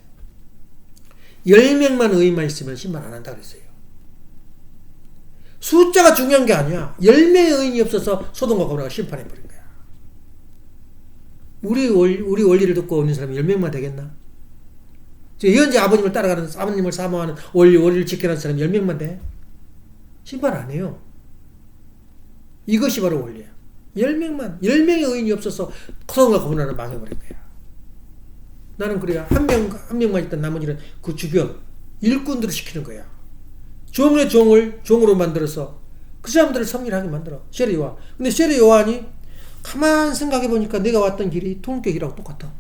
Speaker 2: 10명만 의인만 있으면 심판 안 한다 그랬어요. 숫자가 중요한 게 아니야. 10명의 의인이 없어서 소돔과 고모라가 심판해버린 거야. 우리 원리를 듣고 오는 사람이 10명만 되겠나? 현재 아버님을 따라가는, 아버님을 사모하는 원리를 지켜가는 사람이 10명만 돼? 심판 안 해요. 이것이 바로 원리야. 10명의 의인이 없어서 소돔과 고모라를 망해버린 거야. 나는 그래야 한 명만 있던 나머지는 그 주변 일꾼들을 시키는 거야. 종의 종을 종으로 만들어서 그 사람들을 섬일하게 만들어. 셰리 요한. 근데 셰리 요한이 가만 생각해 보니까 내가 왔던 길이 통일교이랑 똑같아.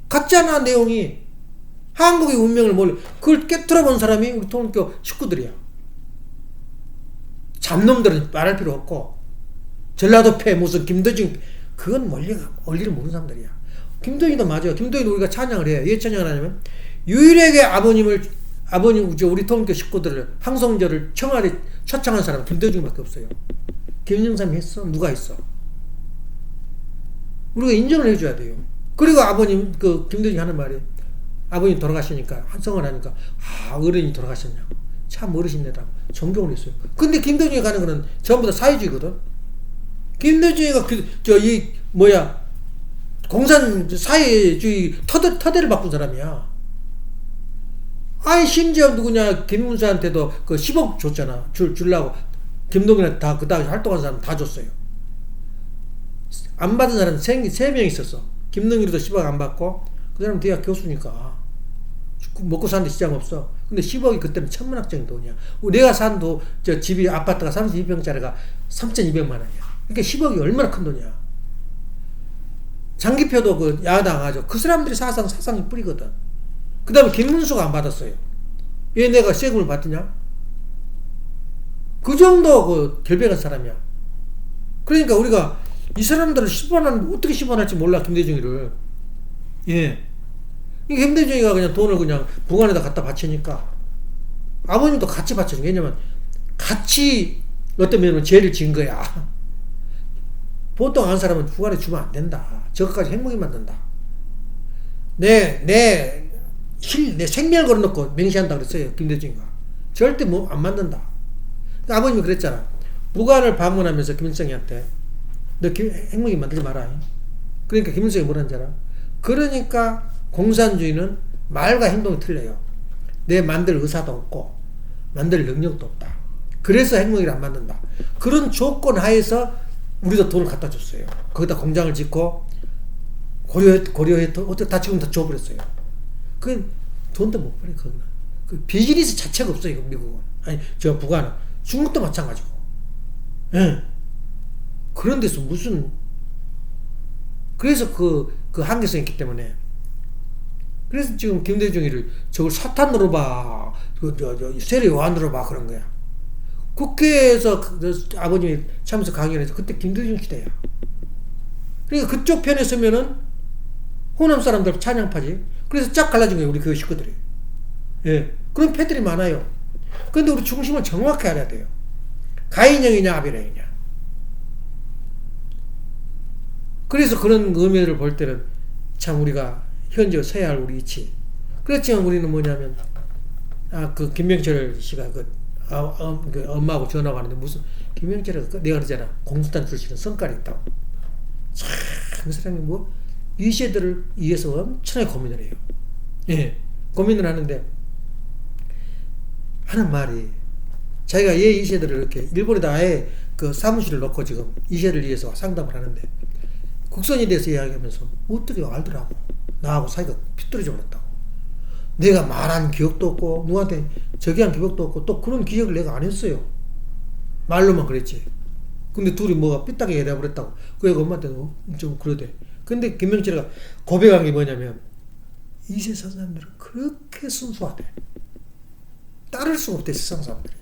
Speaker 2: 같잖아 내용이. 한국의 운명을 몰래 그걸 깨트려 본 사람이 우리 통일교 식구들이야. 잡놈들은 말할 필요 없고 전라도 패 무슨 김도중 그건 원리를 모르는 사람들이야. 김도희도 맞아요. 김도희도 우리가 찬양을 해요. 왜 찬양을 하냐면 유일하게 아버님 우리 통일교 식구들을 항성절을 청와대 초청한 사람은 김도중밖에 없어요. 김영삼이 했어? 누가 했어? 우리가 인정을 해줘야 돼요. 그리고 아버님 그 김도중이 하는 말이 아버님 돌아가시니까 한성을 하니까 어른이 돌아가셨냐고 참 어르신네라고 존경을 했어요. 근데 김도중이 가는 거는 전부 다 사회주의거든. 김도중이가 공산 사회주의 터대를 바꾼 사람이야. 아니 심지어 누구냐 김문수한테도 그 10억 줬잖아. 주려고 김동인한테 다 그 당시 활동한 사람 다 줬어요. 안 받은 사람 3명 있었어. 김동일도 10억 안 받고 그 사람 대학 교수니까 먹고 사는데 지장 없어. 근데 10억이 그때는 천문학적인 돈이야. 내가 산 집이 아파트가 32평짜리가 3,200만 원이야. 그러니까 10억이 얼마나 큰 돈이야. 장기표도 그 야당하죠. 그 사람들이 사상이 뿌리거든. 그 다음에 김문수가 안 받았어요. 왜 내가 세금을 받느냐? 그 정도 그 결백한 사람이야. 그러니까 우리가 이 사람들을 어떻게 10원 할지 몰라, 김대중이를. 예. 이 김대중이가 그냥 돈을 그냥 부관에다 갖다 바치니까 아버님도 같이 바쳐줘. 왜냐면 같이 어떤 면은 죄를 지은 거야. 보통 한 사람은 부관에 주면 안 된다. 저것까지 행복이 만든다. 내 생명을 걸어놓고 맹세한다 그랬어요. 김대중이가. 절대 안 만든다. 아버님이 그랬잖아. 부관을 방문하면서 김일성이한테 너 행복이 만들지 마라. 그러니까 김일성이 뭐라는지 알아? 그러니까 공산주의는 말과 행동이 틀려요. 내 만들 의사도 없고 만들 능력도 없다. 그래서 행복이를 안 만든다. 그런 조건 하에서 우리도 돈을 갖다 줬어요. 거기다 공장을 짓고 고려해 다 지금 다 줘버렸어요. 그 돈도 못 벌어. 거기는 그 비즈니스 자체가 없어요. 미국은. 아니 저 북한은 중국도 마찬가지고. 예. 그런 데서 무슨 그래서 그 한계성이 있기 때문에 그래서 지금 김대중이를 저걸 사탄으로 봐, 세례 요한으로 봐 그런 거야. 국회에서 아버님이 참여해서 강연을 해서 그때 김대중 시대야. 그러니까 그쪽 편에 서면은 호남 사람들 찬양파지. 그래서 쫙 갈라진 거예요. 우리 교회 식구들이. 예. 그런 패들이 많아요. 근데 우리 중심을 정확히 알아야 돼요. 가인형이냐 아벨형이냐. 그래서 그런 의미를 볼 때는 참 우리가 현재 서야 할 우리 위치. 그렇지만 우리는 뭐냐면 그 김명철 씨가 그 엄마하고 전화가 왔는데 무슨 김명철이가 내가 그러잖아. 공수단 출신은 성깔이 있다고. 참 그 사람이 이 세대를 위해서 엄청나게 고민을 해요. 예, 고민을 하는데 하는 말이 자기가 얘 2세들을 이렇게 일본에다 아예 그 사무실을 놓고 지금 2세를 위해서 상담을 하는데 국선에 대해서 이야기하면서 어떻게 알더라고. 나하고 사이가 삐뚤어져 버렸다고. 내가 말한 기억도 없고 누구한테 저기한 기억도 없고 또 그런 기억을 내가 안 했어요. 말로만 그랬지. 근데 둘이 뭐가 삐딱하게 얘기해 버렸다고. 그 애가 엄마한테도 좀 그러대. 근데 김명철이가 고백한 게 뭐냐면 이 세상 사람들은 그렇게 순수하대. 따를 수가 없대 세상 사람들이.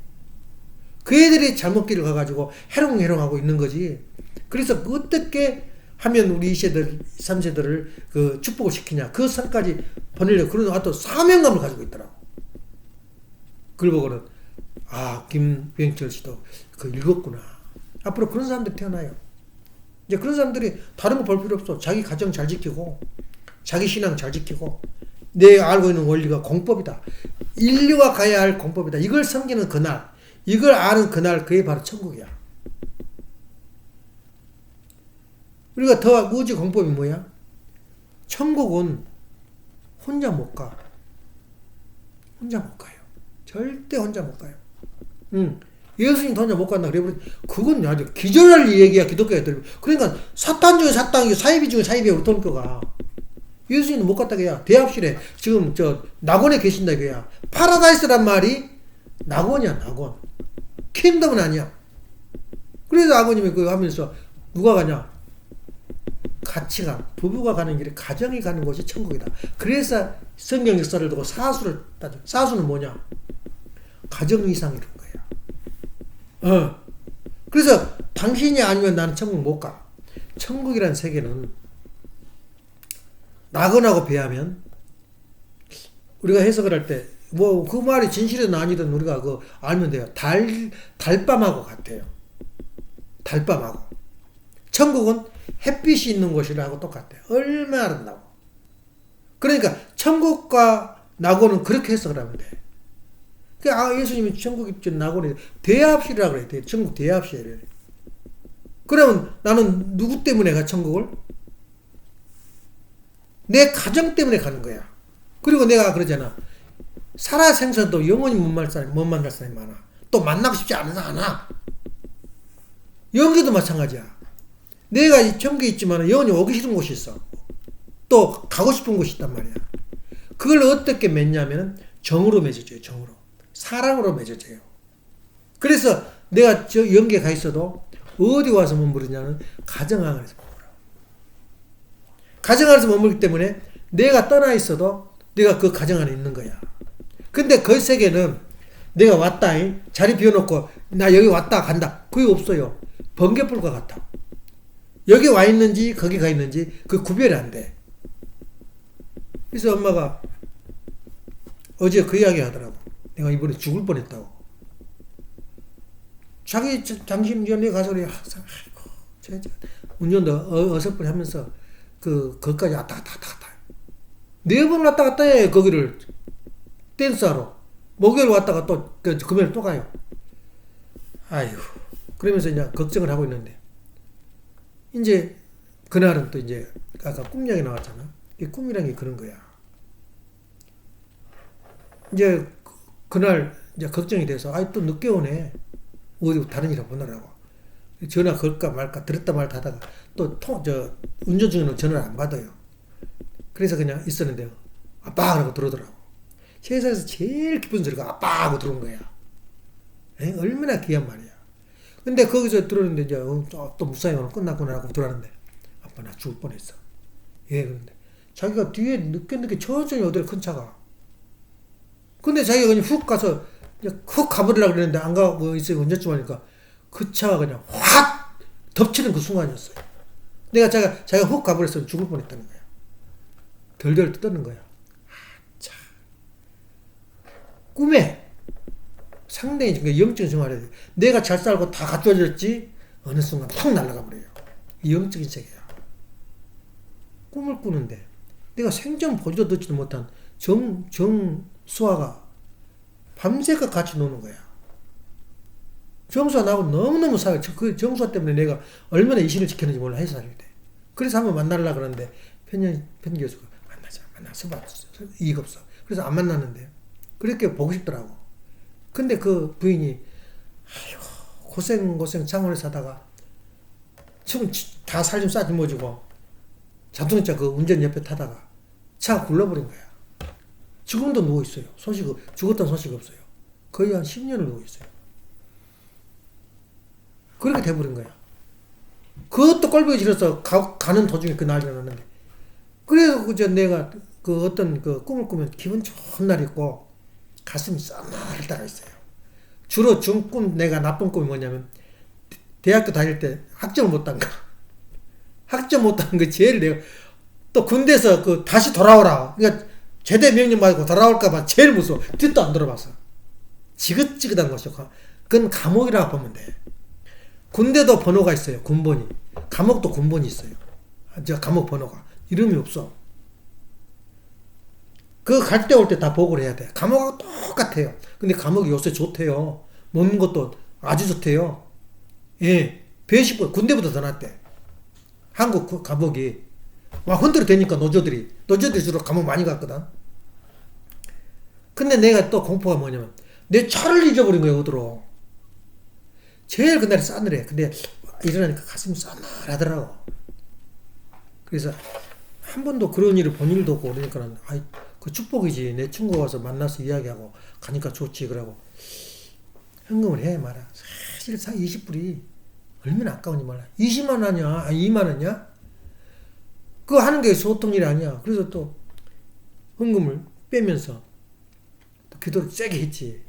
Speaker 2: 그 애들이 잘못길을 가가지고 해롱해롱하고 있는 거지. 그래서 어떻게 하면 우리 2세들, 3세들을 그 축복을 시키냐. 그 산까지 보내려고 그런 어떤 사명감을 가지고 있더라고. 그걸 보고는 아, 김병철 씨도 그 읽었구나. 앞으로 그런 사람들이 태어나요. 이제 그런 사람들이 다른 거 볼 필요 없어. 자기 가정 잘 지키고, 자기 신앙 잘 지키고, 내가 알고 있는 원리가 공법이다. 인류가 가야 할 공법이다. 이걸 섬기는 그날, 이걸 아는 그날, 그게 바로 천국이야. 우리가 더 우주 공법이 뭐야? 천국은 혼자 못 가. 혼자 못 가요. 절대 혼자 못 가요. 예수님도 혼자 못 간다 그래. 그건 아주 기절할 얘기야, 기독교에. 그러니까 사탄 중에 사탄이고 사이비 중에 사이비야, 우리 돈교가. 예수님도 못 갔다 그야. 대합실에 지금 저 낙원에 계신다 그야. 파라다이스란 말이 낙원이야, 낙원. 킹덤은 아니야. 그래서 아버님이 그거 하면서 누가 가냐? 같이 가. 부부가 가는 길에 가정이 가는 곳이 천국이다. 그래서 성경 역사를 두고 사수를 따져. 사수는 뭐냐? 가정 이상이라는 거야. 그래서 당신이 아니면 나는 천국 못 가. 천국이라는 세계는 낙원하고 비하면 우리가 해석을 할 때 뭐 그 말이 진실이든 아니든 우리가 그 알면 돼요. 달밤하고 같아요. 달밤하고. 천국은 햇빛이 있는 곳이라고 똑같아요. 얼마나 아름다워. 그러니까 천국과 낙원은 그렇게 해석을 하면 돼. 그러니까 예수님이 천국 입전 낙원이 대합실이라고 그래. 천국 대합실. 그러면 나는 누구 때문에 가 천국을? 내 가정 때문에 가는 거야. 그리고 내가 그러잖아. 살아생전도 영원히 못 만날 사람이 많아. 또 만나고 싶지 않은 사람 하나. 영계도 마찬가지야. 내가 이 천국에 있지만 영원히 오기 싫은 곳이 있어. 또 가고 싶은 곳이 있단 말이야. 그걸 어떻게 맺냐면 정으로 맺어줘요. 정으로. 사랑으로 맺어줘요. 그래서 내가 저 영계에 가 있어도 어디 와서 머무르냐는 가정 안에서 머물러. 가정 안에서 머물기 때문에 내가 떠나 있어도 내가 그 가정 안에 있는 거야. 근데 그 세계는 내가 왔다, 자리 비워놓고 나 여기 왔다 간다. 그게 없어요. 번개불과 같아. 여기 와 있는지 거기 가 있는지 그 구별이 안 돼. 그래서 엄마가 어제 그 이야기 하더라고. 내가 이번에 죽을 뻔했다고. 자기 장심전에 가서 그래. 아이고, 운전도 어설프게 하면서 거기까지 왔다 갔다. 4번 왔다 갔다 해, 거기를. 댄스하러. 목요일 왔다가 또, 금요일 또 가요. 아이고. 그러면서 이제 걱정을 하고 있는데. 이제, 그날은 또 이제, 아까 꿈 이야기 나왔잖아. 이 꿈이란 게 그런 거야. 이제, 그날, 이제 걱정이 돼서, 또 늦게 오네. 어디 다른 일 보느라고. 전화 걸까 말까, 들었다 말다 하다가, 또 운전 중에는 전화를 안 받아요. 그래서 그냥 있었는데요. 아빠! 하고 들어오더라고. 세상에서 제일 기쁜 소리가 아빠! 하고 들어온 거야. 얼마나 귀한 말이야. 근데 거기서 들어오는데 이제 또 무사히 오늘 끝났구나 하고 들어왔는데 아빠 나 죽을 뻔했어. 예, 그런데 자기가 뒤에 늦게 천천히 오더래 큰 차가. 근데 자기가 그냥 훅 가서 그냥 훅 가버리려고 그랬는데 안 가고 있어요. 언제쯤 하니까 그 차가 그냥 확 덮치는 그 순간이었어요. 내가 자기가 훅 가버렸으면 죽을 뻔했다는 거야. 덜덜 떠는 거야. 참. 꿈에 상당히 영적인 생활에 내가 잘 살고 다 갖춰졌지 어느 순간 팍 날아가 버려요. 영적인 세계야. 꿈을 꾸는데 내가 생전 보지도 듣지도 못한 정수아가 밤새가 같이 노는 거야. 정수아 나하고 너무너무 사귀어. 그 정수아 때문에 내가 얼마나 이신을 지켰는지 몰라 해서 살릴 때. 그래서 한번 만나려고 그러는데 편 교수가 만나서 이익 없어. 그래서 안 만났는데 그렇게 보고 싶더라고. 근데 그 부인이 아이고 고생 창원에 사다가 지금 다 살 좀 싸집어지고 자동차 그 운전 옆에 타다가 차가 굴러버린 거야. 지금도 누워있어요. 죽었다는 소식이 없어요. 거의 한 10년을 누워있어요. 그렇게 돼버린 거야. 그것도 꼴보기 싫어서 가는 도중에 그 난리가 났는데. 그래서 그저 내가 그 어떤 그 꿈을 꾸면 기분 좋은 날 있고 가슴이 싸날 때가 있어요. 주로 내가 나쁜 꿈이 뭐냐면 대학교 다닐 때 학점을 못 딴 거. 학점 못 딴 거 제일 내가 또 군대에서 그 다시 돌아오라. 그러니까 제대 명령 받고 돌아올까봐 제일 무서워. 뒤도 안 돌아봤어. 지긋지긋한 것이고. 그건 감옥이라고 보면 돼. 군대도 번호가 있어요. 군번이. 감옥도 군번이 있어요. 저 감옥 번호가. 이름이 없어. 그 갈 때 올 때 다 보고를 해야 돼. 감옥하고 똑같아요. 근데 감옥이 요새 좋대요. 먹는 것도 아주 좋대요. 예. 배식보 군대보다 더 낫대. 한국 그 감옥이. 와, 흔들어 대니까 노조들이 주로 감옥 많이 갔거든. 근데 내가 또 공포가 뭐냐면 내 차를 잊어버린 거야, 어디로. 제일 그날이 싸늘해. 근데 일어나니까 가슴이 싸늘하더라고. 그래서 한 번도 그런 일을 본 일도 없고 그러니까는 아이 그 축복이지. 내 친구가 와서 만나서 이야기하고 가니까 좋지. 그러고 현금을 해 말아. 사실 20불이 얼마나 아까운지 몰라. 20만 원이야? 2만 원이야? 그거 하는 게 소통 일이 아니야. 그래서 또 헌금을 빼면서 또 기도를 세게 했지.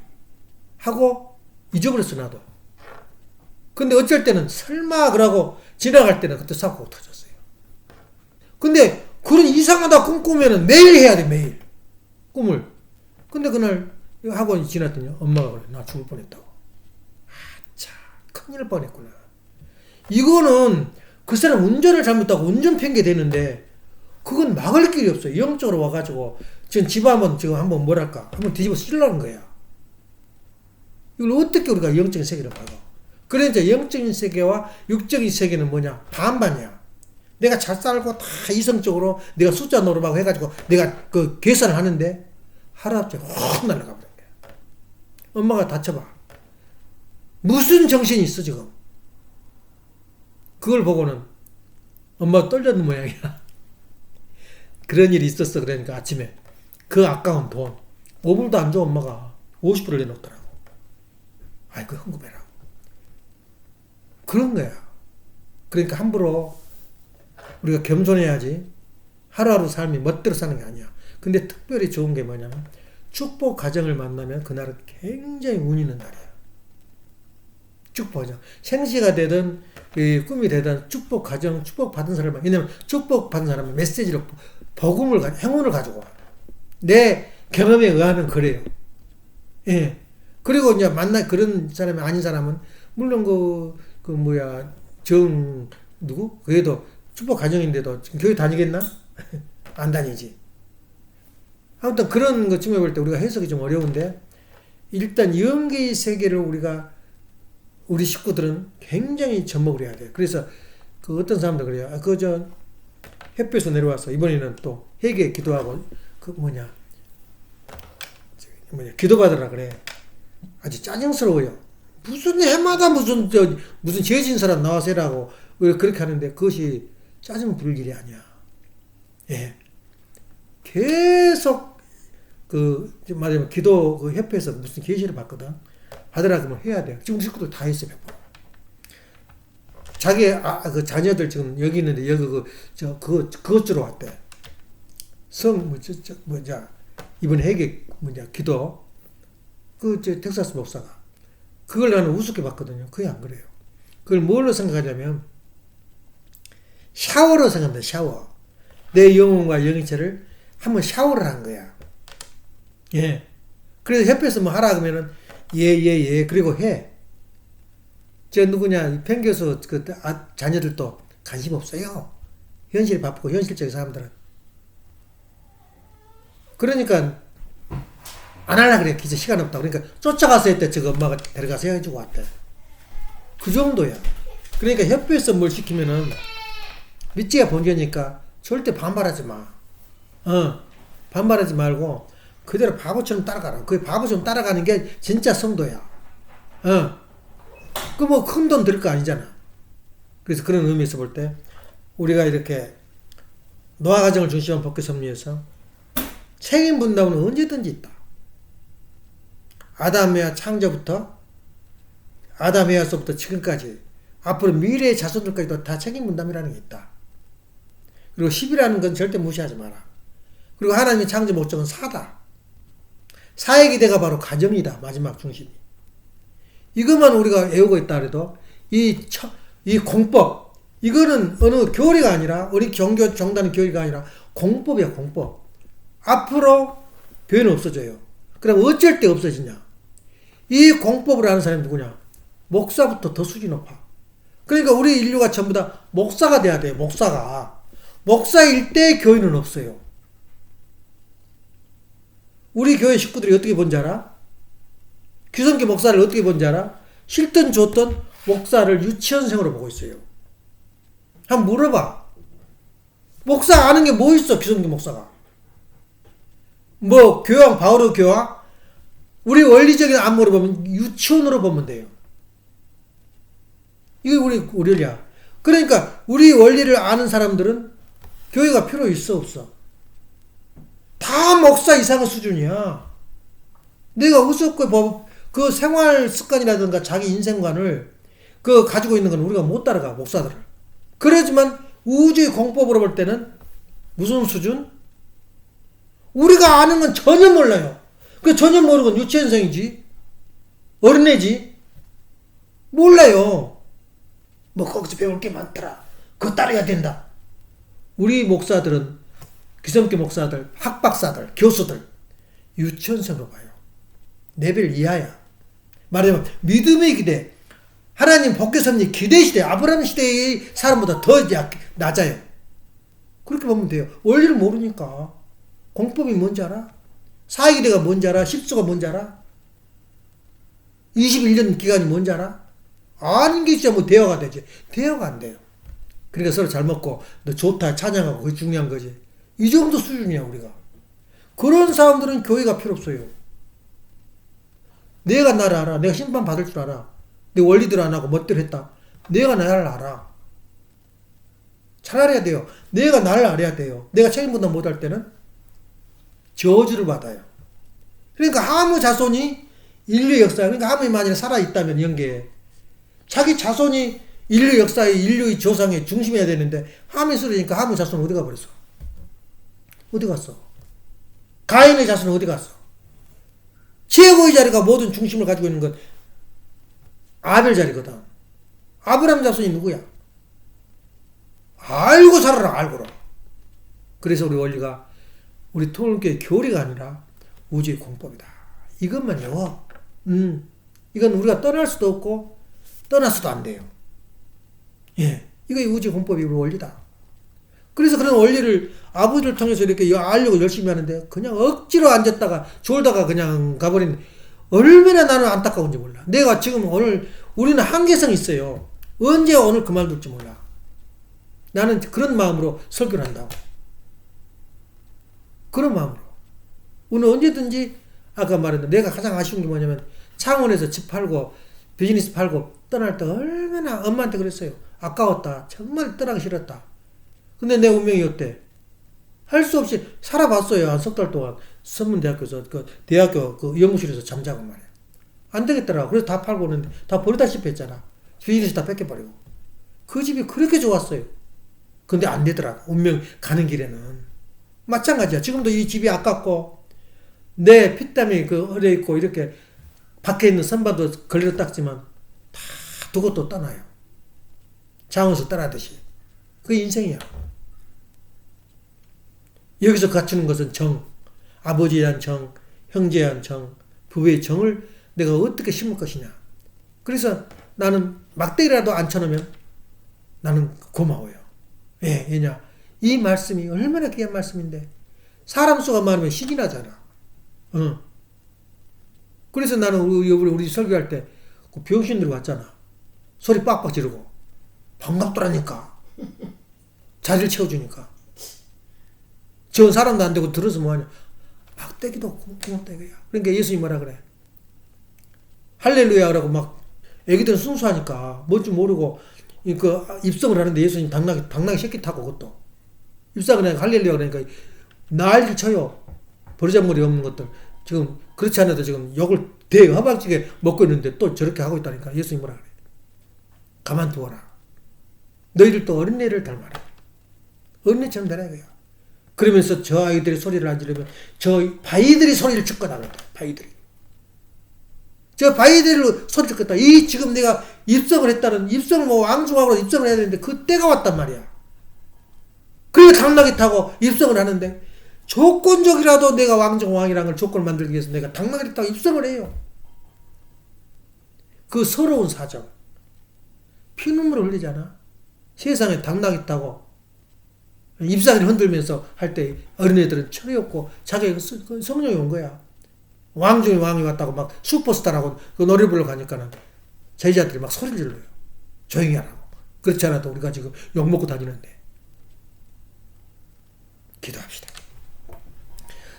Speaker 2: 하고 잊어버렸어 나도. 근데 어쩔 때는 설마 그러고 지나갈 때는 그때 사고가 터졌어요. 근데 그런 이상하다 꿈 꾸면은 매일 해야 돼. 매일 꿈을. 근데 그날 학원이 지났더니 엄마가 그래. 나 죽을 뻔했다고. 아차 큰일 뻔했구나. 이거는 그 사람 운전을 잘못하고 운전 핑계 대는데 그건 막을 길이 없어요. 영적으로 와가지고 지금 집 한번 뭐랄까 한번 뒤집어 쓰려는 거야. 이걸 어떻게 우리가 영적인 세계를 봐가? 그러니까 영적인 세계와 육적인 세계는 뭐냐? 반반이야. 내가 잘 살고 다 이성적으로 내가 숫자 노름하고 해가지고 내가 그 계산을 하는데 하루아침에 확 날아가 버린 거야. 엄마가 다쳐봐. 무슨 정신이 있어 지금? 그걸 보고는 엄마가 떨렸는 모양이야. 그런 일이 있었어. 그러니까 아침에 그 아까운 돈 5불도 안 줘. 엄마가 50불을 내놓더라고. 아이 그 헌금해라. 그런 거야. 그러니까 함부로 우리가 겸손해야지. 하루하루 삶이 멋대로 사는 게 아니야. 근데 특별히 좋은 게 뭐냐면 축복 가정을 만나면 그날은 굉장히 운이 있는 날이야. 축복 가정. 생시가 되든 꿈이 되든 축복 가정, 축복 받은 사람은, 왜냐면 축복 받은 사람은 메시지로 복음을 행운을 가지고 와. 내 경험에 의하면 그래요. 예. 그리고 이제 그런 사람이 아닌 사람은 물론 누구? 그래도 축복 가정인데도 지금 교회 다니겠나? 안 다니지. 아무튼 그런 것 측면에 볼 때 우리가 해석이 좀 어려운데 일단 영계의 세계를 우리 식구들은 굉장히 접목을 해야 돼. 그래서 그 어떤 사람들 그래요. 햇볕에서 내려와서 이번에는 또 회개 기도하고 기도받으라 그래. 아주 짜증스러워요. 무슨 해마다 무슨 죄진 사람 나와서 해라고 그렇게 하는데 그것이 짜증 부릴 일이 아니야. 예. 계속 말하자면 기도 협회에서 무슨 계시를 받거든. 받으라 그러면 해야 돼. 지금 식구들 다 했어요. 100%. 자기 그 자녀들 지금 여기 있는데 여기 그것 주러 왔대. 이번 회개 기도 텍사스 목사가 그걸 나는 우습게 봤거든요. 그게 안 그래요. 그걸 뭘로 생각하냐면 샤워로 생각한다. 샤워. 내 영혼과 영이체를 한번 샤워를 한 거야. 예. 그래서 협회에서 뭐 하라 그러면은 예. 그리고 해. 누구냐, 팽 교수 자녀들도 관심 없어요. 현실 바쁘고 현실적인 사람들은. 그러니까 안 하려고 그래. 기자 시간 없다. 그러니까 쫓아가서 했대. 엄마가 데려가서 해주고 왔대. 그 정도야. 그러니까 협회에서 뭘 시키면은 믿지가 번개니까 절대 반발하지 마. 반발하지 말고 그대로 바보처럼 따라가라. 그 바보처럼 따라가는 게 진짜 성도야. 그 뭐 큰 돈 들 거 아니잖아. 그래서 그런 의미에서 볼 때 우리가 이렇게 노아 가정을 중심한 법계 섭리에서 책임 분담은 언제든지 있다. 아담의 창조부터 아담의 에서부터 지금까지 앞으로 미래의 자손들까지도 다 책임 분담이라는 게 있다. 그리고 10이라는 건 절대 무시하지 마라. 그리고 하나님의 창조 목적은 사다. 사의 기대가 바로 가정이다. 마지막 중심이. 이것만 우리가 외우고 있다 해도 이 공법, 이거는 어느 교리가 아니라 우리 종교 정당의 교리가 아니라 공법이야. 공법. 앞으로 교회는 없어져요. 그럼 어쩔 때 없어지냐? 이 공법을 아는 사람이 누구냐? 목사부터 더 수준이 높아. 그러니까 우리 인류가 전부 다 목사가 돼야 돼요. 목사가. 목사일 때 교회는 없어요. 우리 교회 식구들이 어떻게 본지 알아? 귀성교 목사를 어떻게 본지 알아? 싫든 좋든 목사를 유치원생으로 보고 있어요. 한번 물어봐. 목사 아는 게 뭐 있어? 귀성교 목사가. 뭐 교황 바오로 교황? 우리 원리적인 안목으로 보면 유치원으로 보면 돼요. 이게 우리 원리야. 그러니까 우리 원리를 아는 사람들은 교회가 필요 있어 없어? 다 목사 이상의 수준이야. 내가 우습고 그 생활 습관이라든가 자기 인생관을 그 가지고 있는 건 우리가 못 따라가 목사들을. 그러지만 우주의 공법으로 볼 때는 무슨 수준? 우리가 아는 건 전혀 몰라요. 그 전혀 모르는 건 유치원생이지 어린애지 몰라요. 뭐 거기서 배울 게 많더라. 그거 따라야 된다. 우리 목사들은 귀성교 목사들, 학박사들, 교수들 유치원생으로 봐요. 레벨 이하야. 말하자면 믿음의 기대, 하나님 복귀섭리 기대 시대, 아브라함 시대의 사람보다 더 낮아요. 그렇게 보면 돼요. 원리를 모르니까. 공법이 뭔지 알아? 사회기대가 뭔지 알아? 십수가 뭔지 알아? 21년 기간이 뭔지 알아? 아는 게 있어야 뭐 대화가 되지. 대화가 안 돼요. 그러니까 서로 잘 먹고 너 좋다 찬양하고 그게 중요한 거지. 이 정도 수준이야 우리가. 그런 사람들은 교회가 필요 없어요. 내가 나를 알아. 내가 심판 받을 줄 알아. 내 원리들 안 하고 멋대로 했다. 내가 나를 알아. 잘 알아야 돼요. 내가 나를 알아야 돼요. 내가 책임 분담 못할 때는 저주를 받아요. 그러니까 하무 자손이 인류 역사, 그러니까 하무이 만약에 살아있다면 연계에 자기 자손이 인류 역사의 인류의 조상의 중심이어야 되는데 하무이 쓰러지니까 하무 자손은 어디 가버렸어? 어디 갔어? 가인의 자손은 어디 갔어? 최고의 자리가 모든 중심을 가지고 있는 건 아벨 자리거든. 아브라함 자손이 누구야? 알고 살아라. 알고라. 그래서 우리 원리가 우리 통일교의 교리가 아니라 우주의 공법이다. 이것만 외워. 이건 우리가 떠날 수도 없고 떠나서도 안 돼요. 예, 이거 우주의 공법이 우리 원리다. 그래서 그런 원리를 아버지를 통해서 이렇게 알려고 열심히 하는데 그냥 억지로 앉았다가 졸다가 그냥 가버린 얼마나 나는 안타까운지 몰라. 내가 지금 오늘 우리는 한계성이 있어요. 언제 오늘 그만둘지 몰라. 나는 그런 마음으로 설교를 한다고. 그런 마음으로. 오늘 언제든지 아까 말했던 내가 가장 아쉬운 게 뭐냐면 창원에서 집 팔고 비즈니스 팔고 떠날 때 얼마나 엄마한테 그랬어요. 아까웠다. 정말 떠나기 싫었다. 근데 내 운명이 어때? 할 수 없이 살아봤어요. 한 석 달 동안 선문대학교에서 그 대학교 그 연구실에서 잠자고 말이야. 안 되겠더라고. 그래서 다 팔고 오는데 다 버리다시피 했잖아. 비즈니스 다 뺏겨버리고. 그 집이 그렇게 좋았어요. 근데 안 되더라고. 운명 가는 길에는. 마찬가지야. 지금도 이 집이 아깝고 내 피땀이 그 허리에 있고 이렇게 밖에 있는 선반도 걸려 닦지만 다 두고 또 떠나요. 장원수 떠나듯이. 그게 인생이야. 여기서 갖추는 것은 정, 아버지에 대한 정, 형제에 대한 정, 부부의 정을 내가 어떻게 심을 것이냐. 그래서 나는 막대기라도 안 쳐놓으면 나는 고마워요. 왜냐? 이 말씀이 얼마나 귀한 말씀인데 사람 수가 많으면 신이 나잖아. 그래서 나는 우리 설교할 때 그 병신들 왔잖아. 소리 빡빡 지르고 반갑더라니까. 자리를 채워주니까. 저 사람도 안 되고 들어서 뭐하냐. 막대기도 구멍대기야. 그러니까 예수님 뭐라 그래? 할렐루야라고 막 애기들은 순수하니까 뭔지 모르고 그 입성을 하는데 예수님 당나귀 새끼 타고 그것도 입성을 하니까 할렐루야 그러니까 난리를 쳐요. 버르장머리 없는 것들 지금 그렇지 않아도 지금 욕을 대거 허방지게 먹고 있는데 또 저렇게 하고 있다니까. 예수님 뭐라 그래? 가만두어라. 너희들도 어린애를 닮아라. 어린애처럼 되라 이거야. 그러면서 저 아이들이 소리를 안 지르면 저 바위들이 소리를 짓거나 그랬다. 바위들이. 저 바위들로 소리를 짓겠다. 이 지금 내가 입성을 했다는 입성을 뭐 왕중하고 입성을 해야 되는데 그 때가 왔단 말이야. 그래 당나귀 타고 입성을 하는데 조건적이라도 내가 왕이라는 걸 조건을 만들기 위해서 내가 당나귀를 타고 입성을 해요. 그 서러운 사정. 피눈물을 흘리잖아. 세상에 당나귀 타고 잎사귀를 흔들면서 할 때 어린애들은 철이 없고 자기가 성령이 온 거야. 왕 중에 왕이 왔다고 막 슈퍼스타라고 그 노래 부르러 가니까는 제자들이 막 소리 질러요. 조용히 하라고. 그렇지 않아도 우리가 지금 욕먹고 다니는데. 기도합시다.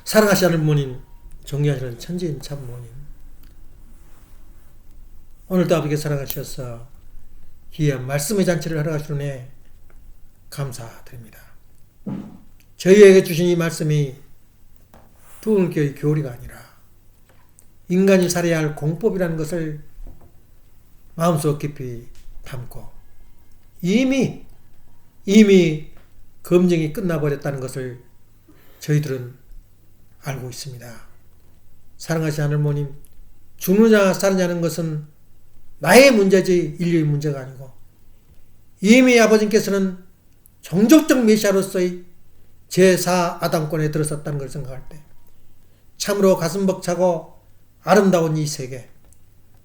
Speaker 2: 사랑하시는 부모님, 존경하시는 천지인 참부모님, 오늘도 아버지께 사랑하셔서 귀한 말씀의 잔치를 허락하시는 감사드립니다. 저희에게 주신 이 말씀이 두은교의 교리가 아니라 인간이 살아야 할 공법이라는 것을 마음속 깊이 담고 이미 검증이 끝나버렸다는 것을 저희들은 알고 있습니다. 사랑하시는 하나님, 죽느냐 사느냐는 것은 나의 문제지 인류의 문제가 아니고 이미 아버지께서는 종족적 메시아로서의 제4 아담권에 들어섰다는 걸 생각할 때 참으로 가슴 벅차고 아름다운 이 세계,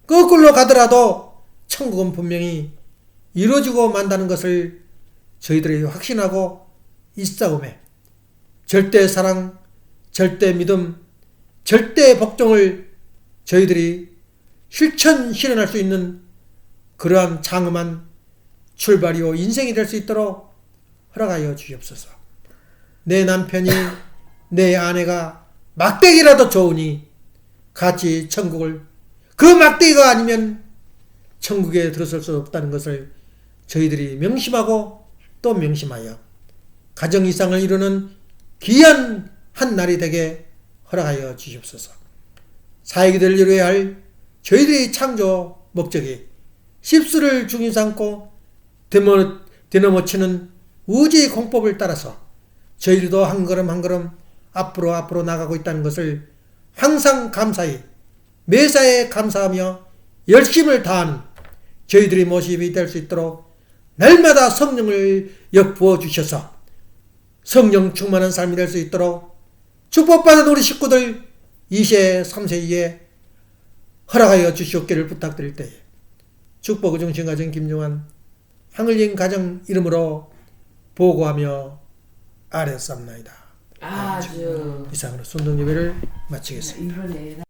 Speaker 2: 거꾸로 가더라도 천국은 분명히 이루어지고 만다는 것을 저희들이 확신하고 이 싸움에 절대 사랑, 절대 믿음, 절대 복종을 저희들이 실현할 수 있는 그러한 장엄한 출발이요 인생이 될 수 있도록 허락하여 주시옵소서. 내 남편이 내 아내가 막대기라도 좋으니 같이 천국을, 그 막대기가 아니면 천국에 들어설 수 없다는 것을 저희들이 명심하고 또 명심하여 가정 이상을 이루는 귀한 한 날이 되게 허락하여 주시옵소서. 사역이들 이루어야 할 저희들의 창조 목적이 십수를 중심 삼고 뒤넘어치는 우주의 공법을 따라서 저희들도 한 걸음 한 걸음 앞으로 나가고 있다는 것을 항상 감사히 매사에 감사하며 열심을 다하는 저희들의 모습이 될 수 있도록 날마다 성령을 엿부어 주셔서 성령 충만한 삶이 될 수 있도록 축복받은 우리 식구들 2세 3세 이에 허락하여 주시옵기를 부탁드릴 때에 축복의 중심가정 김용환 향을린 가정 이름으로 보고하며 아뢰옵나이다.
Speaker 1: 아주
Speaker 2: 이상으로 순동 예배를 마치겠습니다.